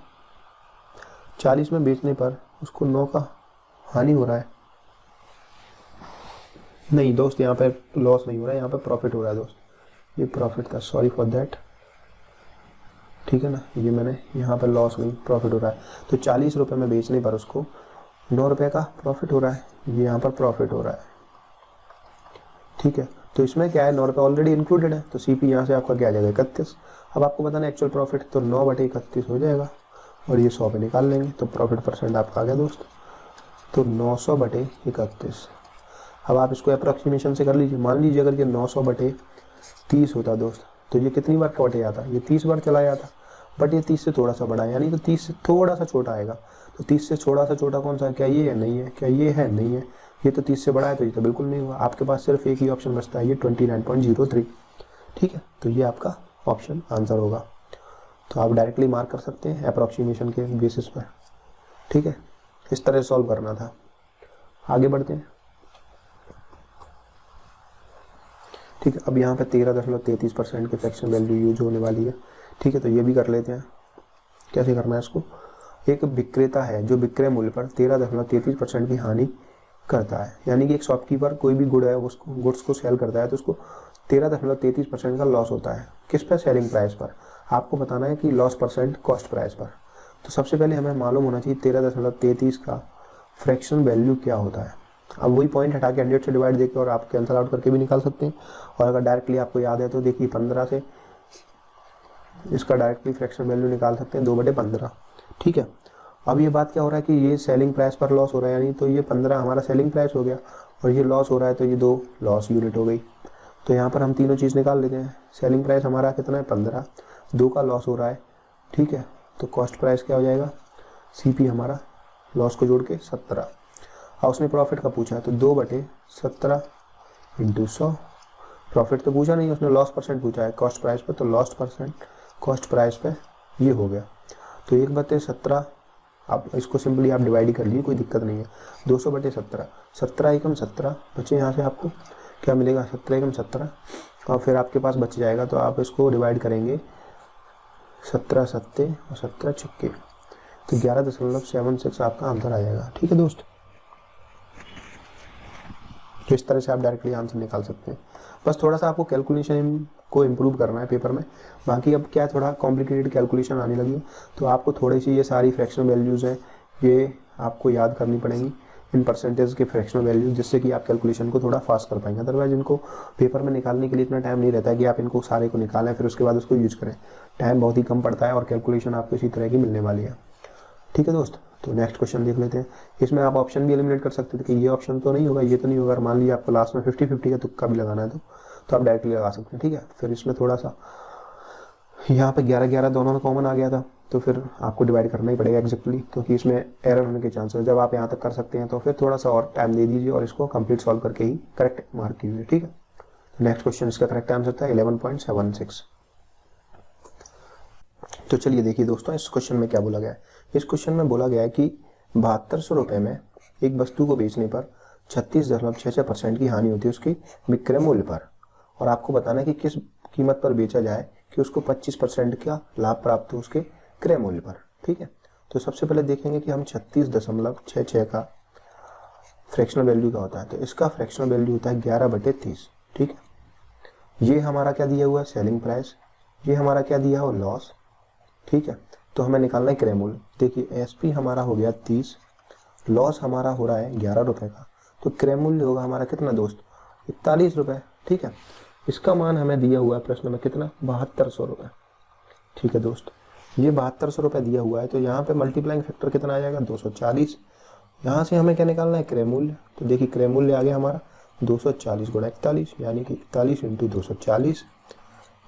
40 में बेचने पर उसको 9 का हानि हो रहा है। नहीं दोस्त, यहाँ पे लॉस नहीं हो रहा है, यहाँ पे प्रॉफिट हो रहा है दोस्त। ये प्रॉफिट था, सॉरी फॉर दैट, ठीक है ना। ये मैंने यहाँ पे लॉस नहीं, प्रॉफिट हो रहा है। तो 40 रुपये में बेचने पर उसको 9 रुपये का प्रॉफिट हो रहा है, ये यहाँ पर प्रॉफिट हो रहा है, ठीक है। तो इसमें क्या है, 9 रुपये ऑलरेडी इंक्लूडेड है, तो सीपी यहाँ से आपका क्या आ जाएगा 31। अब आपको बताना है एक्चुअल प्रॉफिट, तो 9/31 हो जाएगा और ये 100 पे निकाल लेंगे तो प्रॉफिट परसेंट आपका आ गया दोस्त। तो 900/31। अब आप इसको अप्रॉक्सीमेशन से कर लीजिए। मान लीजिए अगर ये 900/30 होता दोस्त, तो ये कितनी बार कट जाता, ये 30 बार चला जाता, बट ये 30 से थोड़ा सा बड़ा है, यानी तो 30 से थोड़ा सा छोटा आएगा। तो 30 से थोड़ा सा छोटा कौन सा है, क्या ये है, नहीं है, क्या ये है, नहीं है, ये तो 30 से बड़ा है, तो ये तो बिल्कुल नहीं हुआ। आपके पास सिर्फ एक ही ऑप्शन बचता है, ये 29.03, ठीक है। तो ये आपका ऑप्शन आंसर होगा। तो आप डायरेक्टली मार्क कर सकते हैं अप्रॉक्सीमेशन के बेसिस पर, ठीक है। इस तरह सॉल्व करना था। आगे बढ़ते हैं, ठीक है। अब यहाँ पे 13.33% की फ्रैक्शन वैल्यू यूज होने वाली है, ठीक है। तो ये भी कर लेते हैं, कैसे करना है इसको। एक विक्रेता है जो विक्रय मूल्य पर 13.33% की हानि करता है, यानी कि एक शॉपकीपर कोई भी गुड है उसको गुड्स को सेल करता है तो उसको 13.33% का लॉस होता है। किस पर, सेलिंग प्राइस पर। आपको बताना है कि लॉस परसेंट कॉस्ट प्राइस पर। तो सबसे पहले हमें मालूम होना चाहिए 13.33 का फ्रैक्शन वैल्यू क्या होता है। अब वही पॉइंट हटा के 100 से डिवाइड देके और आप कैंसल आउट करके भी निकाल सकते हैं। और अगर डायरेक्टली आपको याद है तो देखिए 15 से इसका डायरेक्टली फ्रैक्शनल वैल्यू निकाल सकते हैं 2/15। ठीक है, अब ये बात क्या हो रहा है कि ये सेलिंग प्राइस पर लॉस हो रहा है, यानी तो ये 15 हमारा सेलिंग प्राइस हो गया और ये लॉस हो रहा है, तो ये 2 लॉस यूनिट हो गई। तो यहाँ पर हम तीनों चीज़ निकाल लेते हैं। सेलिंग प्राइस हमारा कितना है 15, 2 का लॉस हो रहा है। ठीक है, तो कॉस्ट प्राइस क्या हो जाएगा, CP हमारा लॉस को जोड़ के 17। और उसने प्रॉफिट का पूछा है तो 2/17 इंटू 100। प्रॉफिट तो पूछा नहीं, उसने लॉस परसेंट पूछा है कॉस्ट प्राइस पे, तो लॉस परसेंट कॉस्ट प्राइस पे ये हो गया। तो 1/17, आप इसको सिंपली आप डिवाइड कर लीजिए, कोई दिक्कत नहीं है। 200/17, 17 एकम 17 बचे, यहाँ से आपको क्या मिलेगा 17 एकम 17, और फिर आपके पास बच जाएगा, तो आप इसको डिवाइड करेंगे 17 सत्ते और 17 छक्के, तो 11.76 आपका आंसर आ जाएगा। ठीक है दोस्त, तो इस तरह से आप डायरेक्टली आंसर निकाल सकते हैं। बस थोड़ा सा आपको कैलकुलेशन को इम्प्रूव करना है पेपर में। बाकी अब क्या थोड़ा कॉम्प्लिकेटेड कैलकुलेशन आने लगी है, तो आपको थोड़ी सी ये सारी फ्रैक्शनल वैल्यूज़ हैं ये आपको याद करनी पड़ेंगी, इन परसेंटेज के फ्रैक्शनल वैल्यूज, जिससे कि आप कैलकुलेशन को थोड़ा फास्ट कर पाएंगे। अदरवाइज इनको पेपर में निकालने के लिए इतना टाइम नहीं रहता है कि आप इनको सारे को निकालें फिर उसके बाद उसको यूज करें। टाइम बहुत ही कम पड़ता है और कैलकुलेशन आपको इसी तरह की मिलने वाली है। ठीक है दोस्त, तो नेक्स्ट क्वेश्चन देख लेते हैं। इसमें आप ऑप्शन भी एलिमिनेट कर सकते थे कि ये ऑप्शन तो नहीं होगा, ये तो नहीं होगा। मान लीजिए आपको लास्ट में 50-50 का तुक्का भी लगाना है तो आप डायरेक्टली लगा सकते हैं। ठीक है, फिर इसमें थोड़ा सा यहाँ पे 11-11 दोनों में कॉमन आ गया था, तो फिर आपको डिवाइड करना ही पड़ेगा एग्जैक्टली, क्योंकि इसमें एरर होने के चांसेस। जब आप यहाँ तक कर सकते हैं तो फिर थोड़ा सा और टाइम दे दीजिए और इसको कंप्लीट सॉल्व करके ही करेक्ट मार्क कीजिए। ठीक है, नेक्स्ट क्वेश्चन इसका करेक्ट आंसर था 11.76। तो चलिए देखिए दोस्तों, इस क्वेश्चन में क्या बोला गया है। इस क्वेश्चन में बोला गया है कि 7200 रुपये में एक वस्तु को बेचने पर 36.66% की हानि होती है उसकी विक्रय मूल्य पर, और आपको बताना है कि किस कीमत पर बेचा जाए कि उसको 25% का लाभ प्राप्त हो उसके क्रय मूल्य पर। ठीक है, तो सबसे पहले देखेंगे कि हम 36.66 का फ्रैक्शनल वैल्यू क्या होता है। तो इसका फ्रैक्शनल वैल्यू होता है 11/30। ठीक है, ये हमारा क्या दिया हुआ है सेलिंग प्राइस, ये हमारा क्या दिया हुआ लॉस। ठीक है, तो हमें निकालना है क्रय मूल्य। देखिए SP हमारा हो गया 30, लॉस हमारा हो रहा है 11 रुपये का, तो क्रय मूल्य होगा हमारा कितना दोस्त 41 रुपये। ठीक है, इसका मान हमें दिया हुआ है प्रश्न में कितना 7200 रुपये। ठीक है दोस्त, ये 7200 रुपये दिया हुआ है, तो यहाँ पे मल्टीप्लाइंग फैक्टर कितना आ जाएगा 240। यहाँ से हमें क्या निकालना है क्रय मूल्य। तो देखिए क्रय मूल्य आ गया हमारा 240 गुणा 41, यानी कि 41 इंटू 240।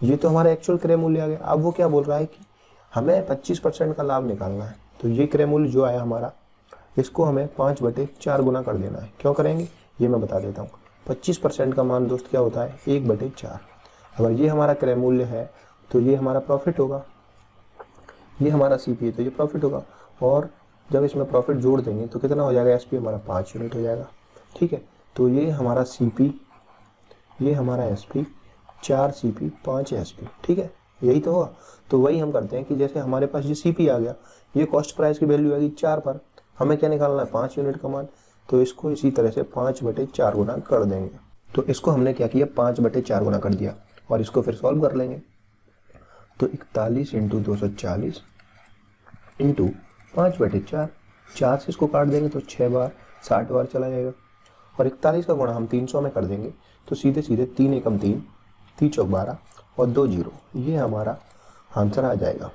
ये तो हमारा एक्चुअल क्रय मूल्य आ गया। अब वो क्या बोल रहा है कि हमें 25% का लाभ निकालना है, तो ये क्रय मूल्य जो आया हमारा, इसको हमें 5/4 गुना कर देना है। क्यों करेंगे ये मैं बता देता हूँ। 25% का मान दोस्त क्या होता है 1/4। अगर ये हमारा क्रय मूल्य है तो ये हमारा प्रॉफिट होगा, ये हमारा CP है तो ये प्रॉफिट होगा, और जब इसमें प्रॉफिट जोड़ देंगे तो कितना हो जाएगा SP हमारा 5 यूनिट हो जाएगा। ठीक है, तो ये हमारा CP, ये हमारा SP, 4 CP 5 SP। ठीक है, यही तो हुआ। तो वही हम करते हैं कि जैसे हमारे पास ये CP आ गया, ये कॉस्ट प्राइस की वैल्यू आ गई 4 पर, हमें क्या निकालना है 5 यूनिट का मान, तो इसको इसी तरह से 5/4 गुना कर देंगे। तो इसको हमने क्या किया 5/4 गुना कर दिया, और इसको फिर सॉल्व कर लेंगे। तो 41 इंटू 240 इंटू 5/4, 4 से इसको काट देंगे तो 6 बार 60 बार चला जाएगा, और 41 का गुणा हम 300 में कर देंगे तो सीधे सीधे 3 एकम 3, 3 चौक 12 और 2 जीरो, ये हमारा आंसर आ जाएगा।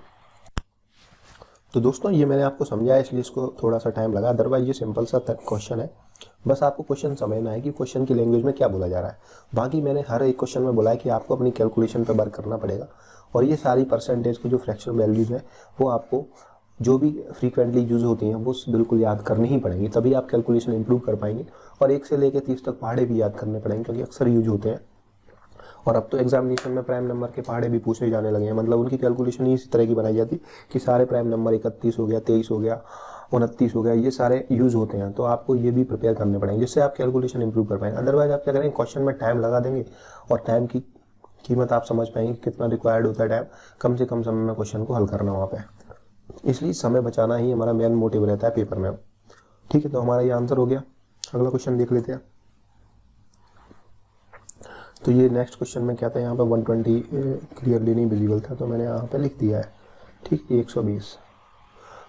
तो दोस्तों ये मैंने आपको समझाया इसलिए इसको थोड़ा सा टाइम लगा, अदरवाइज ये सिंपल सा क्वेश्चन है। बस आपको क्वेश्चन समझना है कि क्वेश्चन की लैंग्वेज में क्या बोला जा रहा है। बाकी मैंने हर एक क्वेश्चन में बोला है कि आपको अपनी कैलकुलेशन पर वर्क करना पड़ेगा, और ये सारी परसेंटेज की जो फ्रैक्शनल वैल्यूज है वो आपको जो भी फ्रीक्वेंटली यूज होती हैं वो बिल्कुल याद करनी ही पड़ेंगी, तभी आप कैलकुलेशन इंप्रूव कर पाएंगे। और 1 से लेकर 30 तक पहाड़े भी याद करने पड़ेंगे, क्योंकि अक्सर यूज होते हैं। और अब तो एग्जामिनेशन में प्राइम नंबर के पहाड़े भी पूछे जाने लगे हैं, मतलब उनकी कैलकुलेशन ही इसी तरह की बनाई जाती कि सारे प्राइम नंबर 31 हो गया, 23 हो गया, 29 हो गया, ये सारे यूज होते हैं। तो आपको ये भी प्रिपेयर करने पड़ेंगे जिससे आप कैलकुलेशन इंप्रूव कर पाएंगे। अदरवाइज आप क्या करेंगे क्वेश्चन में टाइम लगा देंगे, और टाइम की कीमत आप समझ पाएंगे कितना रिक्वायर्ड होता है टाइम, कम से कम समय में क्वेश्चन को हल करना वहाँ पे। इसलिए समय बचाना ही हमारा मेन मोटिव रहता है पेपर में। ठीक है, तो हमारा ये आंसर हो गया। अगला क्वेश्चन देख लेते हैं। तो ये नेक्स्ट क्वेश्चन में क्या था, यहाँ पे 120 क्लियरली नहीं विजिबल था तो मैंने यहाँ पे लिख दिया है। ठीक, 120।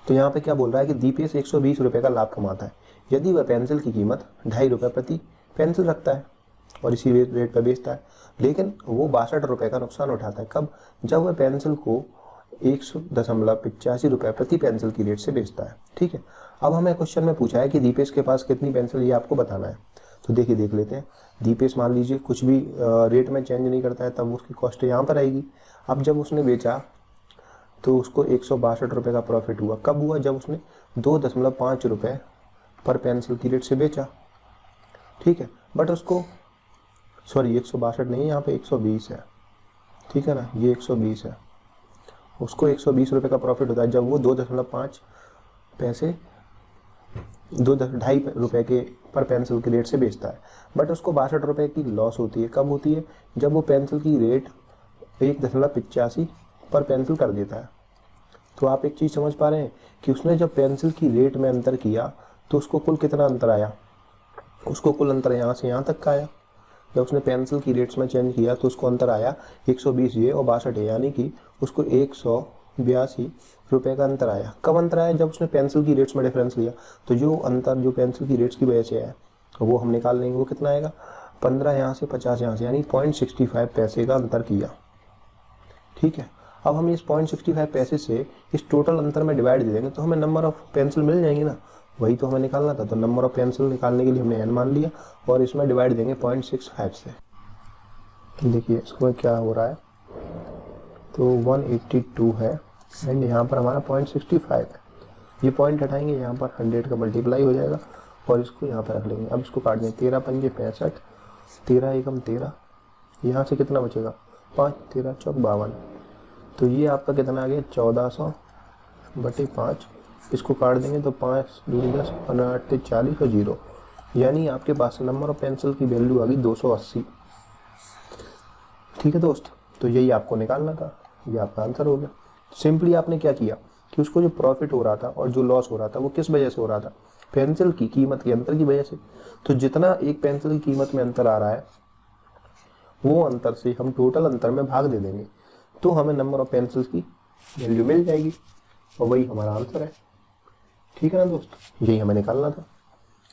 तो यहाँ पे क्या बोल रहा है कि दीपेश 120 रुपये का लाभ कमाता है यदि वह पेंसिल की कीमत 2.5 रुपये प्रति पेंसिल रखता है और इसी रेट पर बेचता है, लेकिन वो 62 रुपये का नुकसान उठाता है। कब? जब वह पेंसिल को 100.85 प्रति पेंसिल की रेट से बेचता है। ठीक है, अब हमें क्वेश्चन में पूछा है कि दीपेश के पास कितनी पेंसिल, ये आपको बताना है। तो देखिए देख लेते हैं। दीपेश मान लीजिए कुछ भी रेट में चेंज नहीं करता है, तब उसकी कॉस्ट यहाँ पर आएगी। अब जब उसने बेचा तो उसको 162 रुपये का प्रॉफिट हुआ। कब हुआ? जब उसने 2.5 रुपये पर पेंसिल की रेट से बेचा। ठीक है, बट उसको सॉरी 162 नहीं, यहाँ पे 120 है। ठीक है ना, ये 120 है। उसको 120 रुपये का प्रॉफिट होता है जब वो 2.5 पैसे 2.5 रुपये के पर पेंसिल की रेट से बेचता है। बट उसको 62 रुपये की लॉस होती है। कब होती है? जब वो पेंसिल की रेट 1.85 पर पेंसिल कर देता है। तो आप एक चीज़ समझ पा रहे हैं कि उसने जब पेंसिल की रेट में अंतर किया तो उसको कुल कितना अंतर आया? उसको कुल अंतर यहाँ से यहाँ तक का आया। जब उसने पेंसिल की रेट्स में चेंज किया तो उसको अंतर आया 120 ये और 62 है, यानी कि उसको 182 रुपये का अंतर आया। कब अंतर आया? जब उसने पेंसिल की रेट्स में डिफरेंस लिया। तो जो अंतर जो पेंसिल की रेट्स की वजह से है वो हम निकाल लेंगे। वो कितना आएगा? 15 यहाँ से 50 यहाँ से, यानी 0.65 पैसे का अंतर किया। ठीक है, अब हम इस 0.65 पैसे से इस टोटल अंतर में डिवाइड दे देंगे तो हमें नंबर ऑफ पेंसिल मिल जाएंगे ना। वही तो हमें निकालना था। तो नंबर ऑफ पेंसिल निकालने के लिए हमने n मान लिया और इसमें डिवाइड देंगे 0.65 से। देखिए इसको क्या हो रहा है, तो 182 है एंड यहाँ पर हमारा 0.65 है। ये पॉइंट हटाएंगे, यहाँ पर 100 का मल्टीप्लाई हो जाएगा और इसको यहाँ पर रख लेंगे। अब इसको काट दें, 13 पंजे 65, 13 एकम 13, यहाँ से कितना बचेगा? 5 13 चौक 52। तो ये आपका कितना आ गया? 1400/5। इसको काट देंगे तो 5 दूनी 10, 15 8 40 और 0, यानी आपके पास नंबर ऑफ पेंसिल की वैल्यू आ गई 280। ठीक है दोस्त, तो यही आपको निकालना था, ये आपका आंसर हो गया। सिंपली आपने क्या किया कि उसको जो प्रॉफिट हो रहा था और जो लॉस हो रहा था वो किस वजह से हो रहा था? पेंसिल की कीमत के अंतर की वजह से। तो जितना एक पेंसिल की कीमत में अंतर आ रहा है वो अंतर से हम टोटल अंतर में भाग दे देंगे तो हमें नंबर ऑफ पेंसिल्स की वैल्यू मिल जाएगी और वही हमारा आंसर है। ठीक है ना दोस्त, यही हमें निकालना था।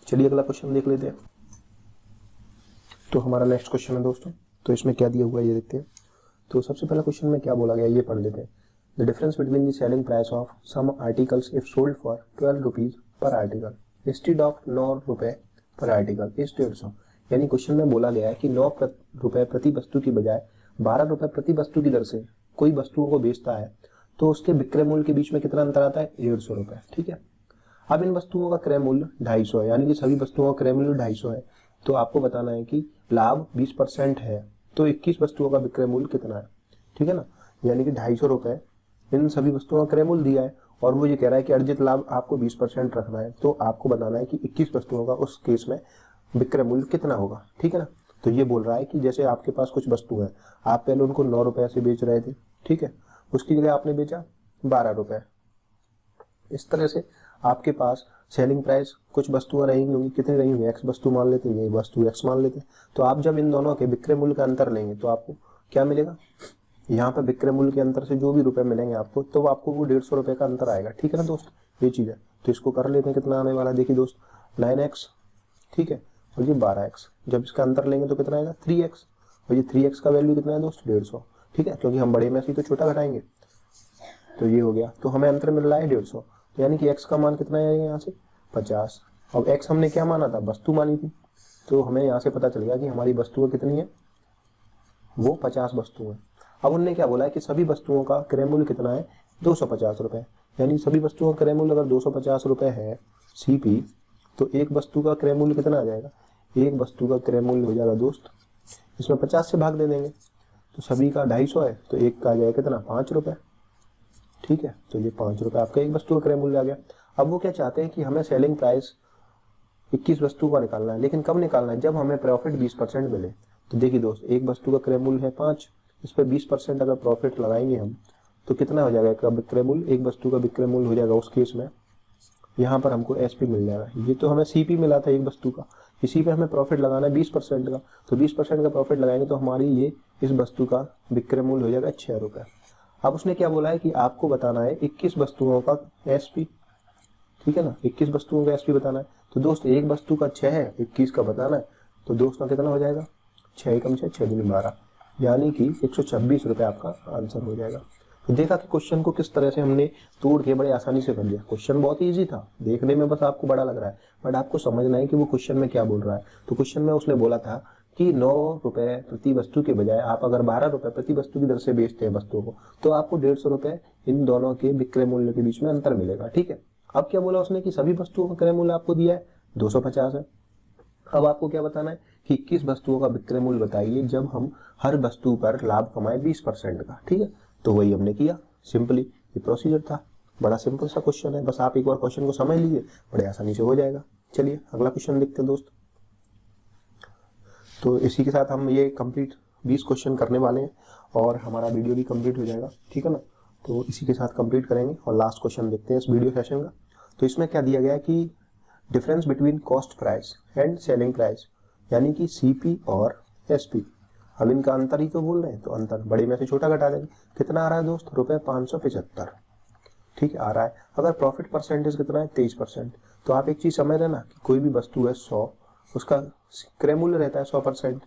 चलिए अगला क्वेश्चन देख लेते हैं। तो हमारा नेक्स्ट क्वेश्चन है दोस्तों, तो इसमें क्या दिया हुआ है ये देखते हैं। तो सबसे पहला क्वेश्चन में क्या बोला गया ये पढ़ लेते हैं। The difference between the selling price of some articles if sold for 12 rupees per article instead of 9 रुपए पर आर्टिकल इज 150। यानी क्वेश्चन में बोला गया है कि 9 रुपए प्रति वस्तु की बजाय 12 रुपए प्रति वस्तु की दर से कोई वस्तुओं को बेचता है तो उसके विक्रय मूल्य के बीच में कितना अंतर आता है? 150 रुपए। ठीक है, अब इन वस्तुओं का क्रय मूल्य 250 है, यानी कि सभी वस्तुओं का क्रय मूल्य 250 है। तो आपको बताना है कि लाभ 20% है तो 21 वस्तुओं का विक्रय मूल्य कितना है? ठीक है ना, यानी कि 250 रुपए इन सभी वस्तुओं का क्रय मूल्य दिया है और वो ये कह रहा है कि अर्जित लाभ आपको 20% रखना है। तो आपको बताना है कि 21 वस्तुओं का उस केस में विक्रय मूल्य कितना होगा। ठीक है ना, तो ये बोल रहा है कि जैसे आपके पास कुछ वस्तु है, आप पहले उनको 9 रुपए से बेच रहे थे। ठीक है, उसकी जगह आपने बेचा 12 रुपए। इस तरह से आपके पास सेलिंग प्राइस कुछ वस्तुएं रहेंगी होंगी, कितनी रही होंगी? एक्स वस्तु मान लेते हैं, ये वस्तु एक्स मान लेते हैं। तो आप जब इन दोनों के विक्रय मूल्य का अंतर लेंगे तो आपको क्या मिलेगा? यहाँ पे विक्रय मूल्य के अंतर से जो भी रुपए मिलेंगे आपको, तो आपको वो 150 रुपए का अंतर आएगा। ठीक है ना दोस्त, ये चीज है। तो इसको कर लेते हैं, कितना आने वाला देखिए दोस्त, 9x। ठीक है, और ये 12x। जब इसका अंतर लेंगे तो कितना आएगा? 3x। और ये 3x का वैल्यू कितना है दोस्त? 150। ठीक है, क्योंकि हम बड़े में से तो छोटा घटाएंगे। तो ये हो गया, तो हमें अंतर मिल रहा है 150। तो यानी कि x का मान कितना आएगा यहाँ से? 50। अब x हमने क्या माना था? वस्तु मानी थी। तो हमें यहाँ से पता चल गया कि हमारी वस्तुएं कितनी है? वो 50 वस्तु है। अब उनने क्या बोला है कि सभी वस्तुओं का क्रय मूल्य कितना है? 250 रुपए। यानी सभी वस्तुओं का क्रय मूल्य अगर 250 रुपए है CP, तो एक वस्तु का क्रय मूल्य कितना आ जाएगा? एक वस्तु का क्रय मूल्य हो जाएगा दोस्त, इसमें 50 से भाग दे देंगे तो सभी का 250 है, तो एक का आ जाएगा कितना? 5 रुपए। ठीक है, तो ये 5 रुपए आपका एक वस्तु का क्रय मूल्य आ गया। अब वो क्या चाहते हैं कि हमें सेलिंग प्राइस 21 वस्तु का निकालना है, लेकिन कब निकालना है? जब हमें प्रॉफिट 20% मिले। तो देखिए दोस्त, एक वस्तु का क्रय मूल्य है 5, इस पर 20% अगर प्रॉफिट लगाएंगे हम तो कितना हो जाएगा विक्रय मूल्य? एक वस्तु का विक्रय मूल्य हो जाएगा उस केस में, यहाँ पर हमको SP मिल जाएगा। ये तो हमें CP मिला था एक वस्तु का, इसी पे हमें प्रॉफिट लगाना है 20% का। तो 20% का प्रॉफिट लगाएंगे तो हमारी ये इस वस्तु का विक्रय मूल्य हो जाएगा 6 रुपए। अब उसने क्या बोला है कि आपको बताना है 21 वस्तुओं का SP। ठीक है ना, 21 वस्तुओं का SP बताना है। तो दोस्त एक वस्तु का 6 है, 21 का बताना है। तो दोस्तों कितना हो जाएगा? 6 एकम 6, 6 दूनी 12, यानी कि 126 रुपए आपका आंसर हो जाएगा। तो देखा कि क्वेश्चन को किस तरह से हमने तोड़ के बड़े आसानी से कर लिया। क्वेश्चन बहुत ईजी था, देखने में बस आपको बड़ा लग रहा है, बट आपको समझना है कि वो क्वेश्चन में क्या बोल रहा है। तो क्वेश्चन में उसने बोला था कि 9 रुपए प्रति वस्तु के बजाय आप अगर 12 रुपए प्रति वस्तु की दर से बेचते हैं वस्तुओं को, तो आपको 150 रुपए इन दोनों के विक्रय मूल्य के बीच में अंतर मिलेगा। ठीक है, अब क्या बोला उसने कि सभी वस्तुओं का क्रय मूल्य आपको दिया है 250 है। अब आपको क्या बताना है कि किस वस्तुओं का विक्रय मूल्य बताइए जब हम हर वस्तु पर लाभ कमाए 20% का। ठीक है, तो वही हमने किया, सिंपली ये प्रोसीजर था। बड़ा सिंपल सा क्वेश्चन है, बस आप एक बार क्वेश्चन को समझ लीजिए, बड़े आसानी से हो जाएगा। चलिए अगला क्वेश्चन देखते हैं दोस्त। तो इसी के साथ हम ये कंप्लीट 20 क्वेश्चन करने वाले हैं और हमारा वीडियो भी कंप्लीट हो जाएगा। ठीक है ना, तो इसी के साथ कंप्लीट करेंगे और लास्ट क्वेश्चन देखते हैं इस वीडियो सेशन का। तो इसमें क्या दिया गया है कि difference between cost price and selling price, यानी कि सीपी और एसपी। अब इनका अंतर ही तो बोल रहे हैं, तो अंतर बड़े में से छोटा घटा देंगे। कितना आ रहा है दोस्त? ₹575। ठीक है, आ रहा है। अगर प्रॉफिट परसेंटेज कितना है? 23%। तो आप एक चीज समझ रहे ना कि कोई भी वस्तु है 100, उसका क्रय मूल्य रहता है 100%।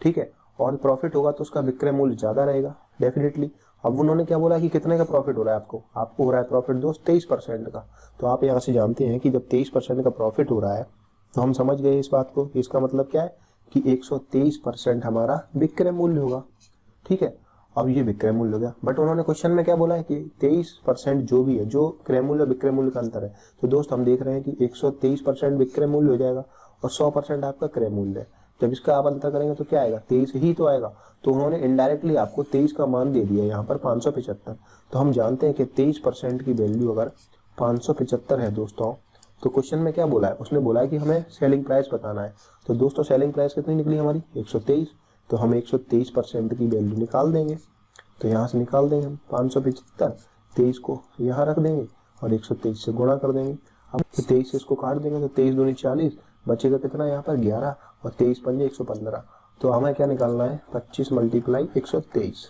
ठीक है, और प्रॉफिट होगा तो उसका विक्रय मूल्य ज्यादा रहेगा डेफिनेटली। अब उन्होंने क्या बोला कि कितने का प्रॉफिट हो रहा है आपको हो रहा है प्रॉफिट दोस्त 23% का। तो आप यहाँ से जानते हैं कि जब 23% का प्रॉफिट हो रहा है तो हम समझ गए इस बात को। इसका मतलब क्या है कि 123% हमारा विक्रय मूल्य होगा। ठीक है, अब ये विक्रय मूल्य हो गया, बट उन्होंने क्वेश्चन में क्या बोला है कि 23% जो भी है, जो क्रय मूल्य विक्रय मूल्य का अंतर है। तो दोस्त हम देख रहे हैं कि 123% विक्रय मूल्य हो जाएगा और 100% आपका क्रय मूल्य है। जब इसका आप अंतर करेंगे तो क्या आएगा? 23 ही तो आएगा। तो उन्होंने इनडायरेक्टली आपको 23 का मान दे दिया यहाँ पर 575। तो हम जानते हैं कि 23% की वैल्यू अगर 575 है दोस्तों, तो क्वेश्चन में क्या बोला है? उसने बोला है कि हमें सेलिंग प्राइस बताना है। तो दोस्तों सेलिंग प्राइस कितनी निकली हमारी? 123। तो हम 123% की वैल्यू निकाल देंगे। तो यहाँ से निकाल देंगे हम 575, 23 को यहाँ रख देंगे और 123 से गुणा कर देंगे। अब 23 से इसको काट देंगे तो 23 दूनी 40, बचेगा कितना यहाँ पर? 11 और 23 पंजे 115। तो हमें क्या निकालना है? 25 × 123।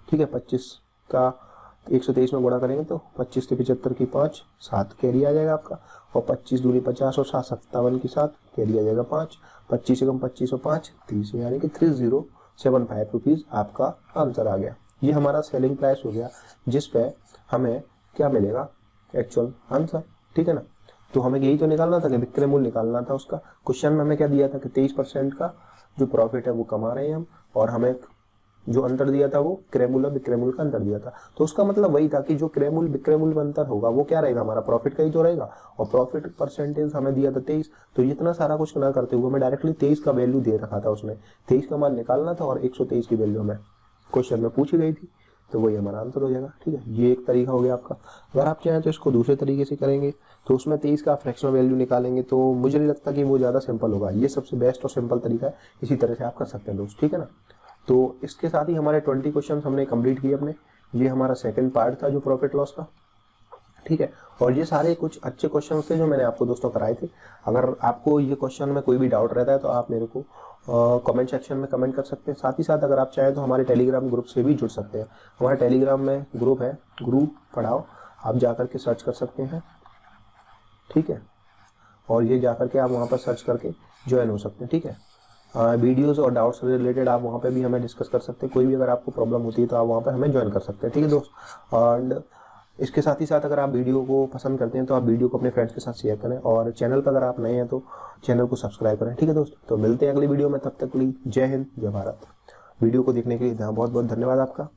ठीक है, 25 का 123 में गुणा करेंगे तो 25 से 75 की 5, 7 कैरी आ जाएगा आपका। और 25 दूनी 50 और 7 57 की 7 कैरी आ जाएगा 5। 25 से कम 25 और 5 30, यानी कि 3075 रुपीज आपका आंसर आ गया। ये हमारा सेलिंग प्राइस हो गया, जिस पे हमें क्या मिलेगा? Actual answer. ठीक है ना, तो हमें यही तो निकालना था कि विक्रय मूल्य निकालना था उसका। क्वेश्चन में हमें क्या दिया था कि 23% का जो प्रॉफिट है वो कमा रहे हैं हम, और हमें जो अंतर दिया था वो क्रय मूल्य विक्रय मूल्य का अंतर दिया था। तो उसका मतलब वही था कि जो क्रय मूल्य विक्रय मूल्य में अंतर होगा वो क्या रहेगा? हमारा प्रॉफिट का ही तो रहेगा। और प्रॉफिट परसेंटेज हमें दिया था 23। तो इतना सारा कुछ ना करते हुए हमें डायरेक्टली 23 का वैल्यू दे रखा था उसने। 23 का मान निकालना था और 123 की वैल्यू हमें क्वेश्चन में पूछी गई थी, तो वही हमारा आंसर हो जाएगा। ठीक है, ये एक तरीका हो गया आपका। अगर आप चाहें तो इसको दूसरे तरीके से करेंगे, तो उसमें 23 का फ्रैक्शनल वैल्यू निकालेंगे, तो मुझे नहीं लगता कि वो ज़्यादा सिंपल होगा। ये सबसे बेस्ट और सिंपल तरीका है, इसी तरह से आप कर सकते हैं दोस्त। ठीक है ना, तो इसके साथ ही हमारे 20 क्वेश्चन हमने कंप्लीट किए अपने। ये हमारा सेकंड पार्ट था जो प्रॉफिट लॉस का। ठीक है, और ये सारे कुछ अच्छे क्वेश्चन थे जो मैंने आपको दोस्तों कराए थे। अगर आपको ये क्वेश्चन में कोई भी डाउट रहता है तो आप मेरे को कमेंट सेक्शन में कमेंट कर सकते हैं। साथ ही साथ अगर आप चाहें तो हमारे टेलीग्राम ग्रुप से भी जुड़ सकते हैं। हमारे टेलीग्राम में ग्रुप है, गुरु पढ़ाओ, आप जाकर के सर्च कर सकते हैं। ठीक है, और ये जाकर के आप वहाँ पर सर्च करके ज्वाइन हो सकते हैं। ठीक है, वीडियोस और डाउट्स से रिलेटेड आप वहाँ पे भी हमें डिस्कस कर सकते हैं। कोई भी अगर आपको प्रॉब्लम होती है तो आप वहाँ पर हमें ज्वाइन कर सकते हैं। ठीक है दोस्त, और इसके साथ ही साथ अगर आप वीडियो को पसंद करते हैं तो आप वीडियो को अपने फ्रेंड्स के साथ शेयर करें, और चैनल पर अगर आप नए हैं तो चैनल को सब्सक्राइब करें। ठीक है दोस्त, तो मिलते हैं अगली वीडियो में, तब तक के लिए जय हिंद जय भारत। वीडियो को देखने के लिए बहुत बहुत धन्यवाद आपका।